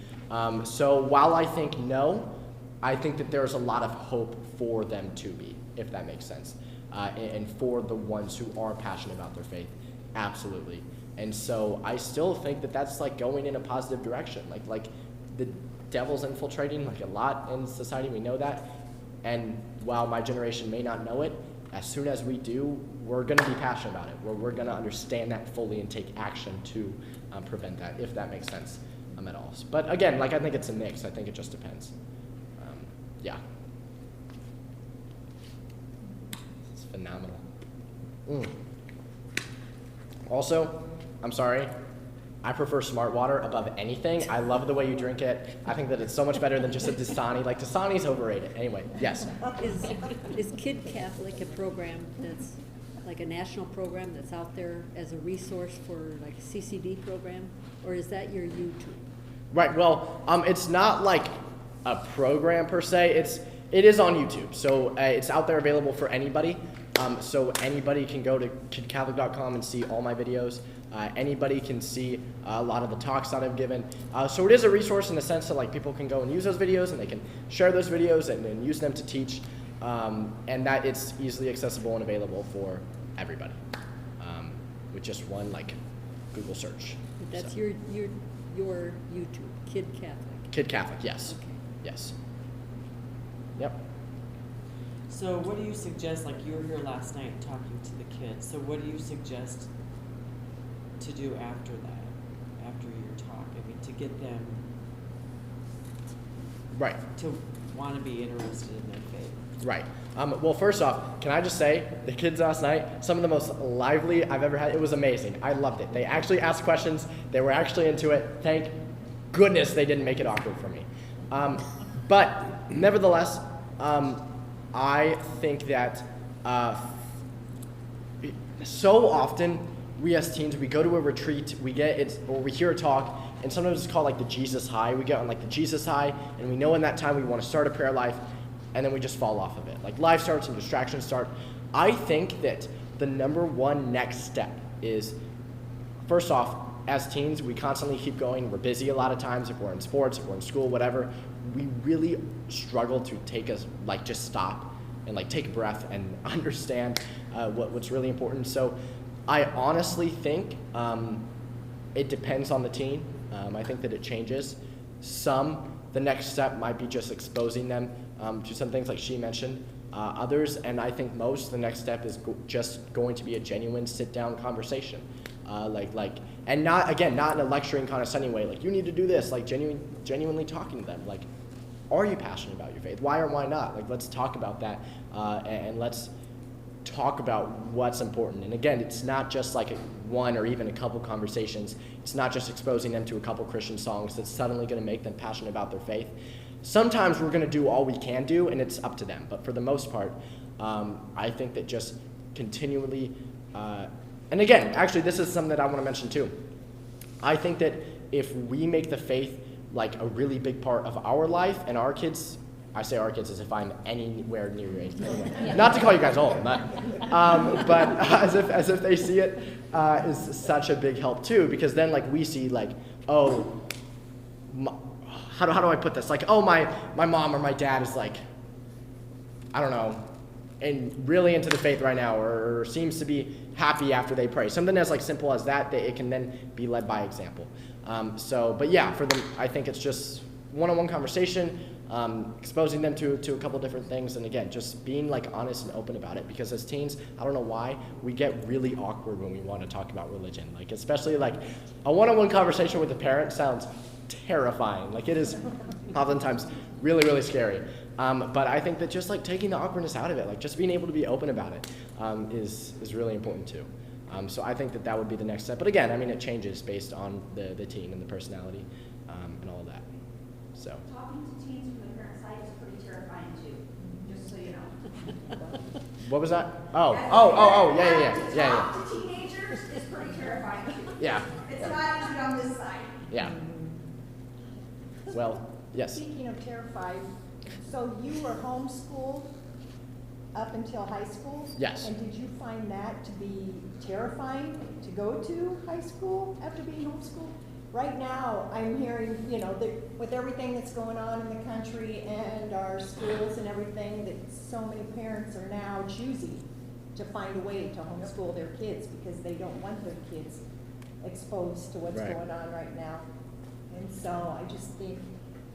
C: So while I think no, I think that there's a lot of hope for them to be, if that makes sense. And for the ones who are passionate about their faith, absolutely. And so I still think that that's like going in a positive direction. Like the devil's infiltrating like a lot in society, we know that. And while my generation may not know it, as soon as we do, we're going to be passionate about it. We're going to understand that fully and take action to prevent that, if that makes sense at all. But again, like I think it's a mix. I think it just depends. Yeah. It's phenomenal. Also, I'm sorry, I prefer Smart Water above anything. I love the way you drink it. I think that it's so much better than just a Dasani. Like, Dasani's overrated. Anyway, yes.
K: Is Kid Catholic a program that's like a national program that's out there as a resource for like a CCD program? Or is that your YouTube?
C: Right, well, it's not like a program per se. It is on YouTube. So it's out there available for anybody. So anybody can go to kidcatholic.com and see all my videos. Anybody can see a lot of the talks that I've given. So it is a resource in the sense that like people can go and use those videos and they can share those videos and use them to teach, and that it's easily accessible and available for everybody with just one like Google search.
K: That's your YouTube, Kid Catholic.
C: Kid Catholic, yes.
K: Okay.
C: Yes. Yep.
L: So what do you suggest, like you were here last night talking to the kids, so what do you suggest to do after that, after your talk? I mean, to get them to want to be interested in their faith.
C: Right. Well, first off, can I just say, the kids last night, some of the most lively I've ever had. It was amazing. I loved it. They actually asked questions. They were actually into it. Thank goodness they didn't make it awkward for me. But nevertheless, I think that so often we as teens, we go to a retreat, we hear a talk, and sometimes it's called like the Jesus high. We get on like the Jesus high, and we know in that time we want to start a prayer life, and then we just fall off of it. Like life starts and distractions start. I think that the number one next step is, first off, as teens, we constantly keep going. We're busy a lot of times. If we're in sports, if we're in school, whatever, we really struggle to just stop and like take a breath and understand what's really important. So I honestly think it depends on the teen. I think that it changes. The next step might be just exposing them to some things like she mentioned. Others, and I think most, the next step is just going to be a genuine sit-down conversation. And not in a lecturing, condescending way, like, you need to do this, like genuinely talking to them. Like, are you passionate about your faith? Why or why not? Like, let's talk about that, and let's talk about what's important. And again, it's not just like one or even a couple conversations. It's not just exposing them to a couple Christian songs that's suddenly going to make them passionate about their faith. Sometimes we're going to do all we can do, and it's up to them. But for the most part, I think that just continually, and again, actually, this is something that I want to mention too. I think that if we make the faith like a really big part of our life, and our kids, I say our kids as if I'm anywhere near your age. Anyway. Not to call you guys old, but as if they see it is such a big help too, because then like we see like, oh, how do I put this? Like, oh, my mom or my dad is like, I don't know, and really into the faith right now, or seems to be happy after they pray. Something as like simple as that it can then be led by example. But yeah, for them, I think it's just one-on-one conversation, exposing them to a couple different things, and again, just being like honest and open about it, because as teens, I don't know why, we get really awkward when we want to talk about religion. Like, especially like a one-on-one conversation with a parent sounds terrifying. Like, it is oftentimes really, really scary. But I think that just like taking the awkwardness out of it, like just being able to be open about it, is really important too. So I think that would be the next step. But again, I mean, it changes based on the teen and the personality, and all of that. So.
G: Talking to teens from the parent side is pretty terrifying too, just so you know.
C: What was that? Yeah.
G: Talk to teenagers is pretty terrifying too.
C: Yeah.
G: It's not easy on this side.
C: Yeah. Well, yes.
B: Speaking of terrified, so you were homeschooled up until high school?
C: Yes.
B: And did you find that to be terrifying to go to high school after being homeschooled? Right now, I'm hearing, with everything that's going on in the country and our schools and everything, that so many parents are now choosing to find a way to homeschool their kids because they don't want their kids exposed to what's going on right now. And so I just think,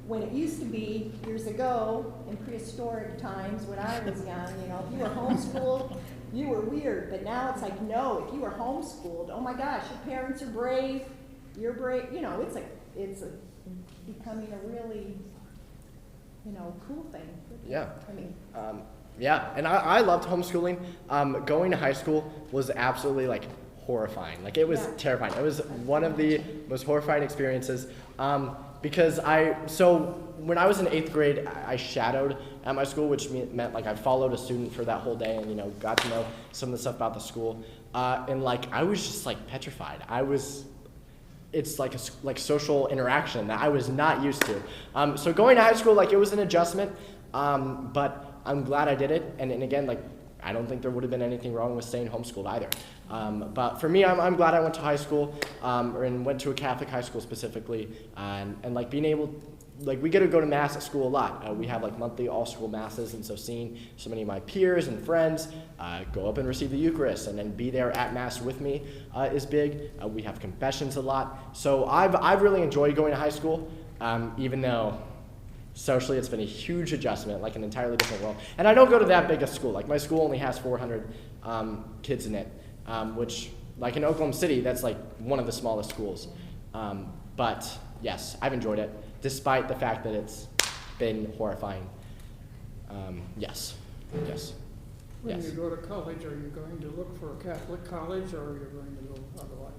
B: when it used to be years ago, ago, in prehistoric times when I was young, you know, if you were homeschooled, you were weird. But now it's like, no, if you were homeschooled, oh my gosh, your parents are brave, you're brave. You know, it's becoming a really, you know, cool thing.
C: Yeah.
B: I mean,
C: yeah, and I loved homeschooling. Going to high school was absolutely like horrifying. Like it was terrifying. It was one of the most horrifying experiences because so when I was in 8th grade, I shadowed at my school, which meant like I followed a student for that whole day and, you know, got to know some of the stuff about the school. And like I was just like petrified. It's like like social interaction that I was not used to. So going to high school, like it was an adjustment, but I'm glad I did it. And again, like I don't think there would have been anything wrong with staying homeschooled either. But for me, I'm glad I went to high school and went to a Catholic high school specifically, and like being able, like we get to go to mass at school a lot. We have like monthly all-school masses, and so seeing so many of my peers and friends go up and receive the Eucharist and then be there at mass with me is big. We have confessions a lot, so I've really enjoyed going to high school, even though socially it's been a huge adjustment, like an entirely different world. And I don't go to that big a school. Like my school only has 400 kids in it, which like in Oklahoma City, that's like one of the smallest schools. But yes, I've enjoyed it, despite the fact that it's been horrifying. Yes.
D: When you go to college, are you going to look for a Catholic college, or are you going to go otherwise?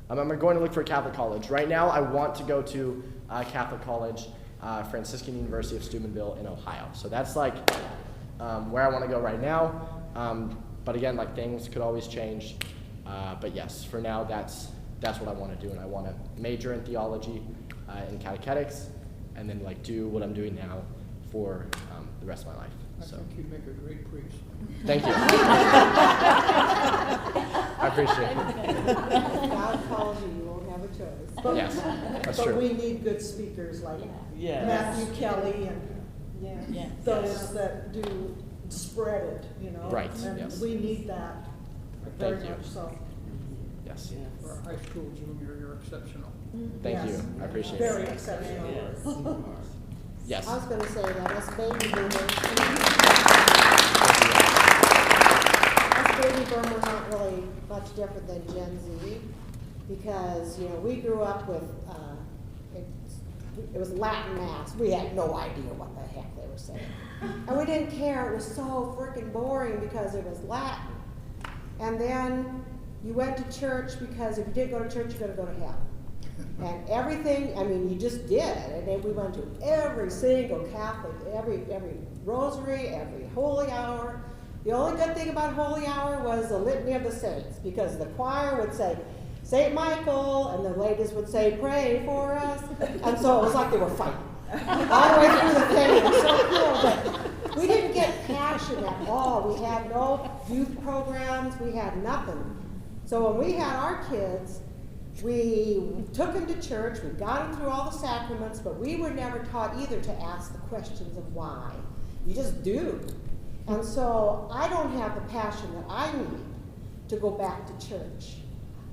C: I'm going to look for a Catholic college. Right now, I want to go to Catholic college, Franciscan University of Steubenville in Ohio. So that's like where I want to go right now. But again, like things could always change. But yes, for now, that's what I want to do, and I want to major in theology, in catechetics, and then like do what I'm doing now for the rest of my life.
D: I think you'd make a great priest.
C: Thank you. I appreciate it.
M: God calls you, you won't have a choice.
C: But, yes, that's true.
M: But we need good speakers like Matthew Kelly and those that do spread it, you know.
C: Right,
M: and
C: yes.
M: we need that very much so.
C: Yes.
D: For a high school junior, you're exceptional.
C: Thank you. I appreciate
M: Very
C: it.
M: exceptional.
C: Yes.
M: I was going to say that us baby boomers aren't really much different than Gen Z, because, you know, we grew up with, it was Latin Mass. We had no idea what the heck they were saying. And we didn't care. It was so freaking boring because it was Latin. And then you went to church because if you didn't go to church, you're going to go to hell. And everything, I mean, you just did. And then we went to every single Catholic, every rosary, every holy hour. The only good thing about holy hour was the litany of the saints, because the choir would say, St. Michael, and the ladies would say, pray for us. And so it was like they were fighting all the way through the thing. It was so cool, but we didn't get passion at all. We had no youth programs. We had nothing. So when we had our kids, we took them to church, we got them through all the sacraments, but we were never taught either to ask the questions of why. You just do. And so I don't have the passion that I need to go back to church.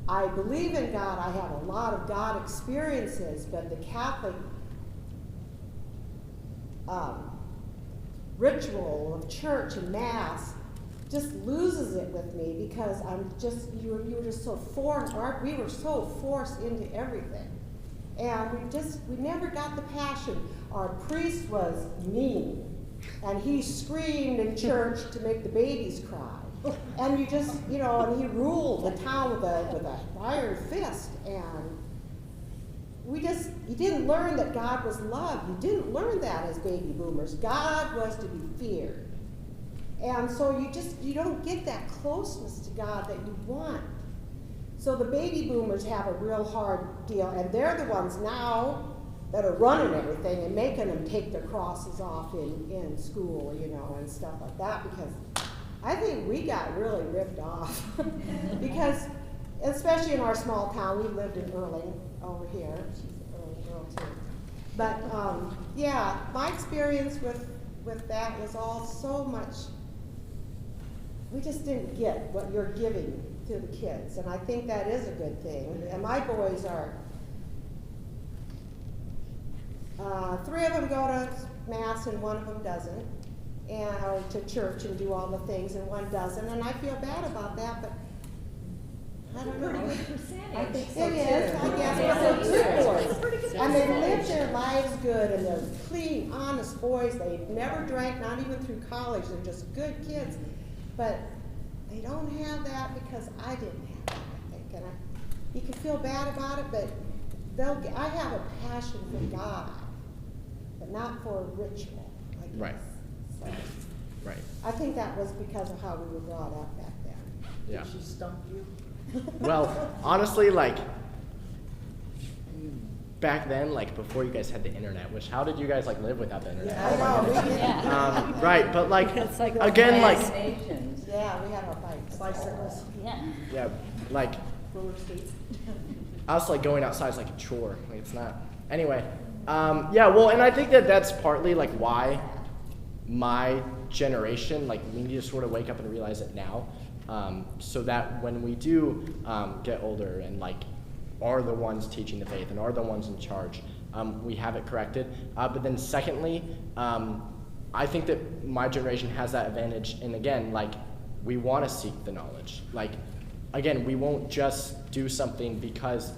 M: I believe in God. I have a lot of God experiences, but the Catholic ritual of church and Mass just loses it with me, because I'm just, you were just so forced, we were so forced into everything. And we never got the passion. Our priest was mean, and he screamed in church to make the babies cry. And you just, you know, and he ruled the town with a iron fist, and you didn't learn that God was love. You didn't learn that as baby boomers. God was to be feared. And so you don't get that closeness to God that you want. So the baby boomers have a real hard deal, and they're the ones now that are running everything and making them take their crosses off in school, you know, and stuff like that, because I think we got really ripped off. Because, especially in our small town, we lived in Erling over here. She's an Erling girl too. But yeah, my experience with that was all so much. We just didn't get what you're giving to the kids, and I think that is a good thing. And my boys are, 3 of them go to mass and one of them doesn't, and or to church and do all the things, and one doesn't, and I feel bad about that, but I don't know.
B: Pretty good percentage.
M: I think so too. I guess it's pretty good. And they live their lives good, and they're clean, honest boys. They've never drank, not even through college. They're just good kids. But they don't have that because I didn't have that, I think. And you can feel bad about it, but I have a passion for God, but not for ritual, I guess.
C: Right.
M: So,
C: Right.
M: I think that was because of how we were brought up back then.
C: Yeah.
I: Did she stump you?
C: Well, honestly, like, back then, like, before you guys had the internet, which, how did you guys, like, live without the internet?
M: Yeah, I know. We didn't.
C: Right, but, like,
K: It's like
C: again, like,
M: Yeah, we had our bikes.
I: Bicycles.
F: Yeah.
C: yeah, like,
M: Roller skates.
C: us, like, going outside is like a chore. Like, it's not. Anyway, yeah, well, and I think that that's partly, like, why my generation, like, we need to sort of wake up and realize it now, so that when we do get older and, like, are the ones teaching the faith and are the ones in charge, we have it corrected. But then secondly, I think that my generation has that advantage, and again, like, we want to seek the knowledge. Like, again, we won't just do something because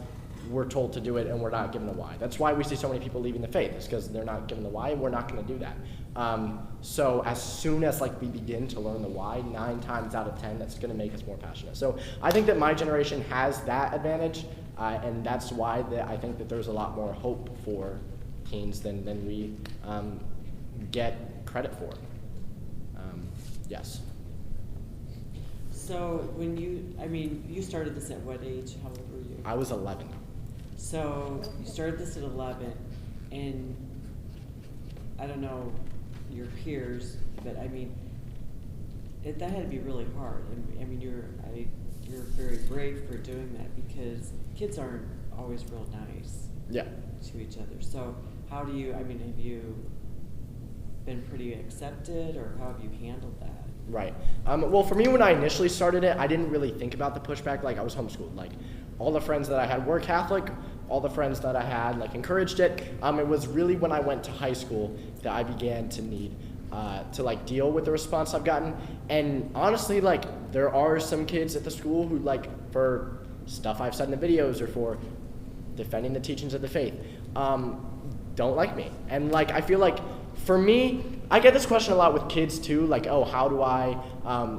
C: we're told to do it and we're not given a why. That's why we see so many people leaving the faith, is because they're not given the why, and we're not going to do that. So as soon as, like, we begin to learn the why, 9 times out of 10, that's going to make us more passionate. So I think that my generation has that advantage, and that's why I think that there's a lot more hope for teens than we get credit for. Yes.
L: So when you started this at what age? How old were you?
C: I was 11.
L: So you started this at 11, and I don't know your peers, but I mean, that had to be really hard. I mean, you're very brave for doing that, because kids aren't always real nice.
C: Yeah.
L: To each other. So how do you? I mean, have you been pretty accepted, or how have you handled that?
C: Right. Well, for me, when I initially started it, I didn't really think about the pushback. Like, I was homeschooled. Like, all the friends that I had were Catholic. All the friends that I had, like, encouraged it. It was really when I went to high school that I began to need to, like, deal with the response I've gotten. And honestly, like, there are some kids at the school who, like, for stuff I've said in the videos or for defending the teachings of the faith, don't like me. And, like, I feel like, for me, I get this question a lot with kids too, like, oh, how do I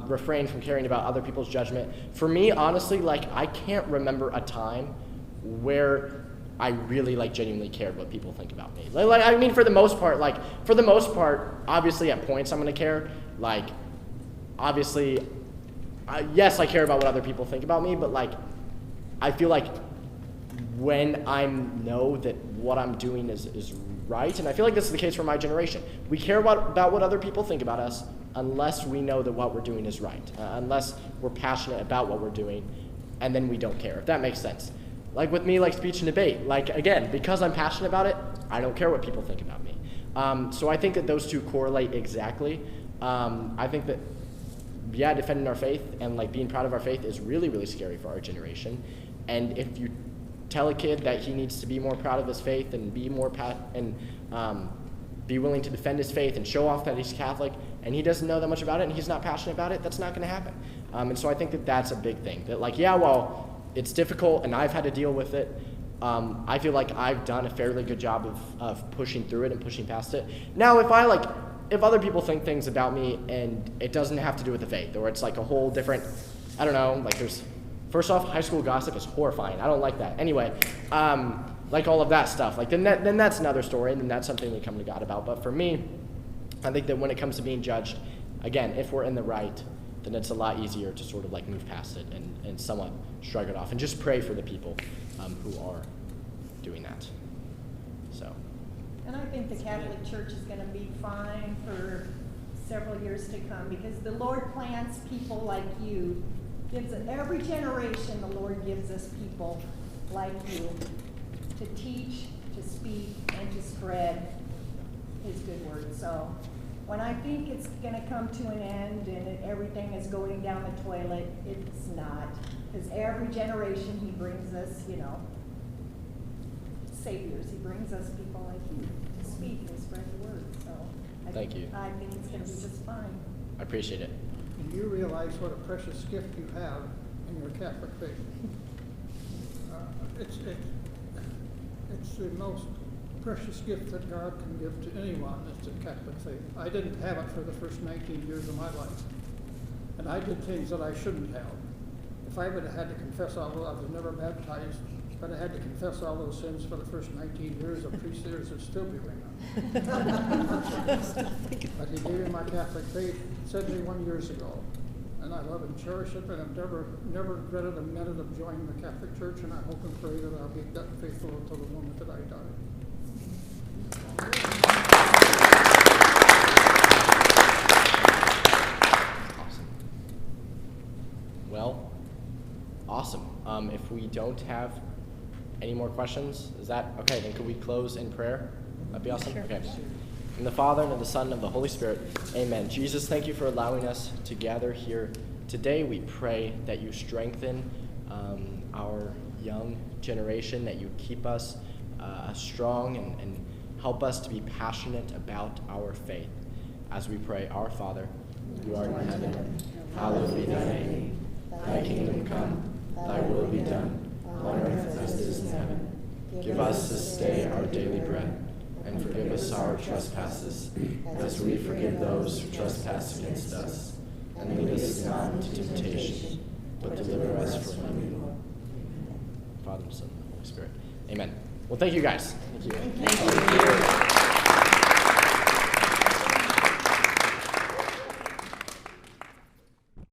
C: refrain from caring about other people's judgment? For me, honestly, like, I can't remember a time where I really, like, genuinely cared what people think about me. Like, I mean, for the most part, obviously at points I'm gonna care. Like, obviously, yes, I care about what other people think about me, but, like, I feel like when I know that what I'm doing is right, and I feel like this is the case for my generation, we care about what other people think about us unless we know that what we're doing is right, unless we're passionate about what we're doing, and then we don't care, if that makes sense. Like with me, like speech and debate, like, again, because I'm passionate about it, I don't care what people think about me. So I think that those two correlate exactly. I think that, yeah, defending our faith and, like, being proud of our faith is really, really scary for our generation. And if you tell a kid that he needs to be more proud of his faith and be more be willing to defend his faith and show off that he's Catholic, and he doesn't know that much about it and he's not passionate about it, that's not going to happen. And so I think that that's a big thing. That, like, yeah, well, it's difficult and I've had to deal with it. I feel like I've done a fairly good job of pushing through it and pushing past it. Now, if other people think things about me and it doesn't have to do with the faith, or it's like a whole different, I don't know, like, first off, high school gossip is horrifying. I don't like that. Anyway, like all of that stuff, like, then that's another story, and then that's something we come to God about. But for me, I think that when it comes to being judged, again, if we're in the right, then it's a lot easier to sort of, like, move past it and somewhat shrug it off and just pray for the people who are doing that. So.
B: And I think the Catholic Church is going to be fine for several years to come, because the Lord plants people like you. Every generation, the Lord gives us people like you to teach, to speak, and to spread His good word. So when I think it's going to come to an end and everything is going down the toilet, it's not. Because every generation He brings us, saviors. He brings us people like you to speak and spread the word. So
C: Thank you.
M: I think it's gonna be just fine.
C: I appreciate it.
D: And you realize what a precious gift you have in your Catholic faith. It's the most precious gift that God can give to anyone, is the Catholic faith. I didn't have it for the first 19 years of my life. And I did things that I shouldn't have. If I would have had to confess all those, I was never baptized, but I had to confess all those sins for the first 19 years, a priest there would still be ringing. But he gave me my Catholic faith 71 years ago. And I love and cherish it, and I've never regretted a minute of joining the Catholic Church, and I hope and pray that I'll be that faithful until the moment that I die.
C: Awesome. Well, awesome. If we don't have any more questions, is that okay? Then could we close in prayer? That'd be awesome.
F: Sure.
C: Okay. In the Father, and of the Son, and of the Holy Spirit. Amen. Jesus, thank you for allowing us to gather here today. We pray that you strengthen our young generation, that you keep us strong and help us to be passionate about our faith. As we pray, Our Father, who art in heaven, hallowed be thy name. Thy kingdom come, thy will be done, on earth as it is in heaven. Give us this day our daily bread, and forgive us our trespasses, as we forgive those who trespass against us. And lead us not into temptation, but deliver us from evil. Father, Son, and Holy Spirit. Amen. Well, thank you guys. Thank you.
F: Thank you.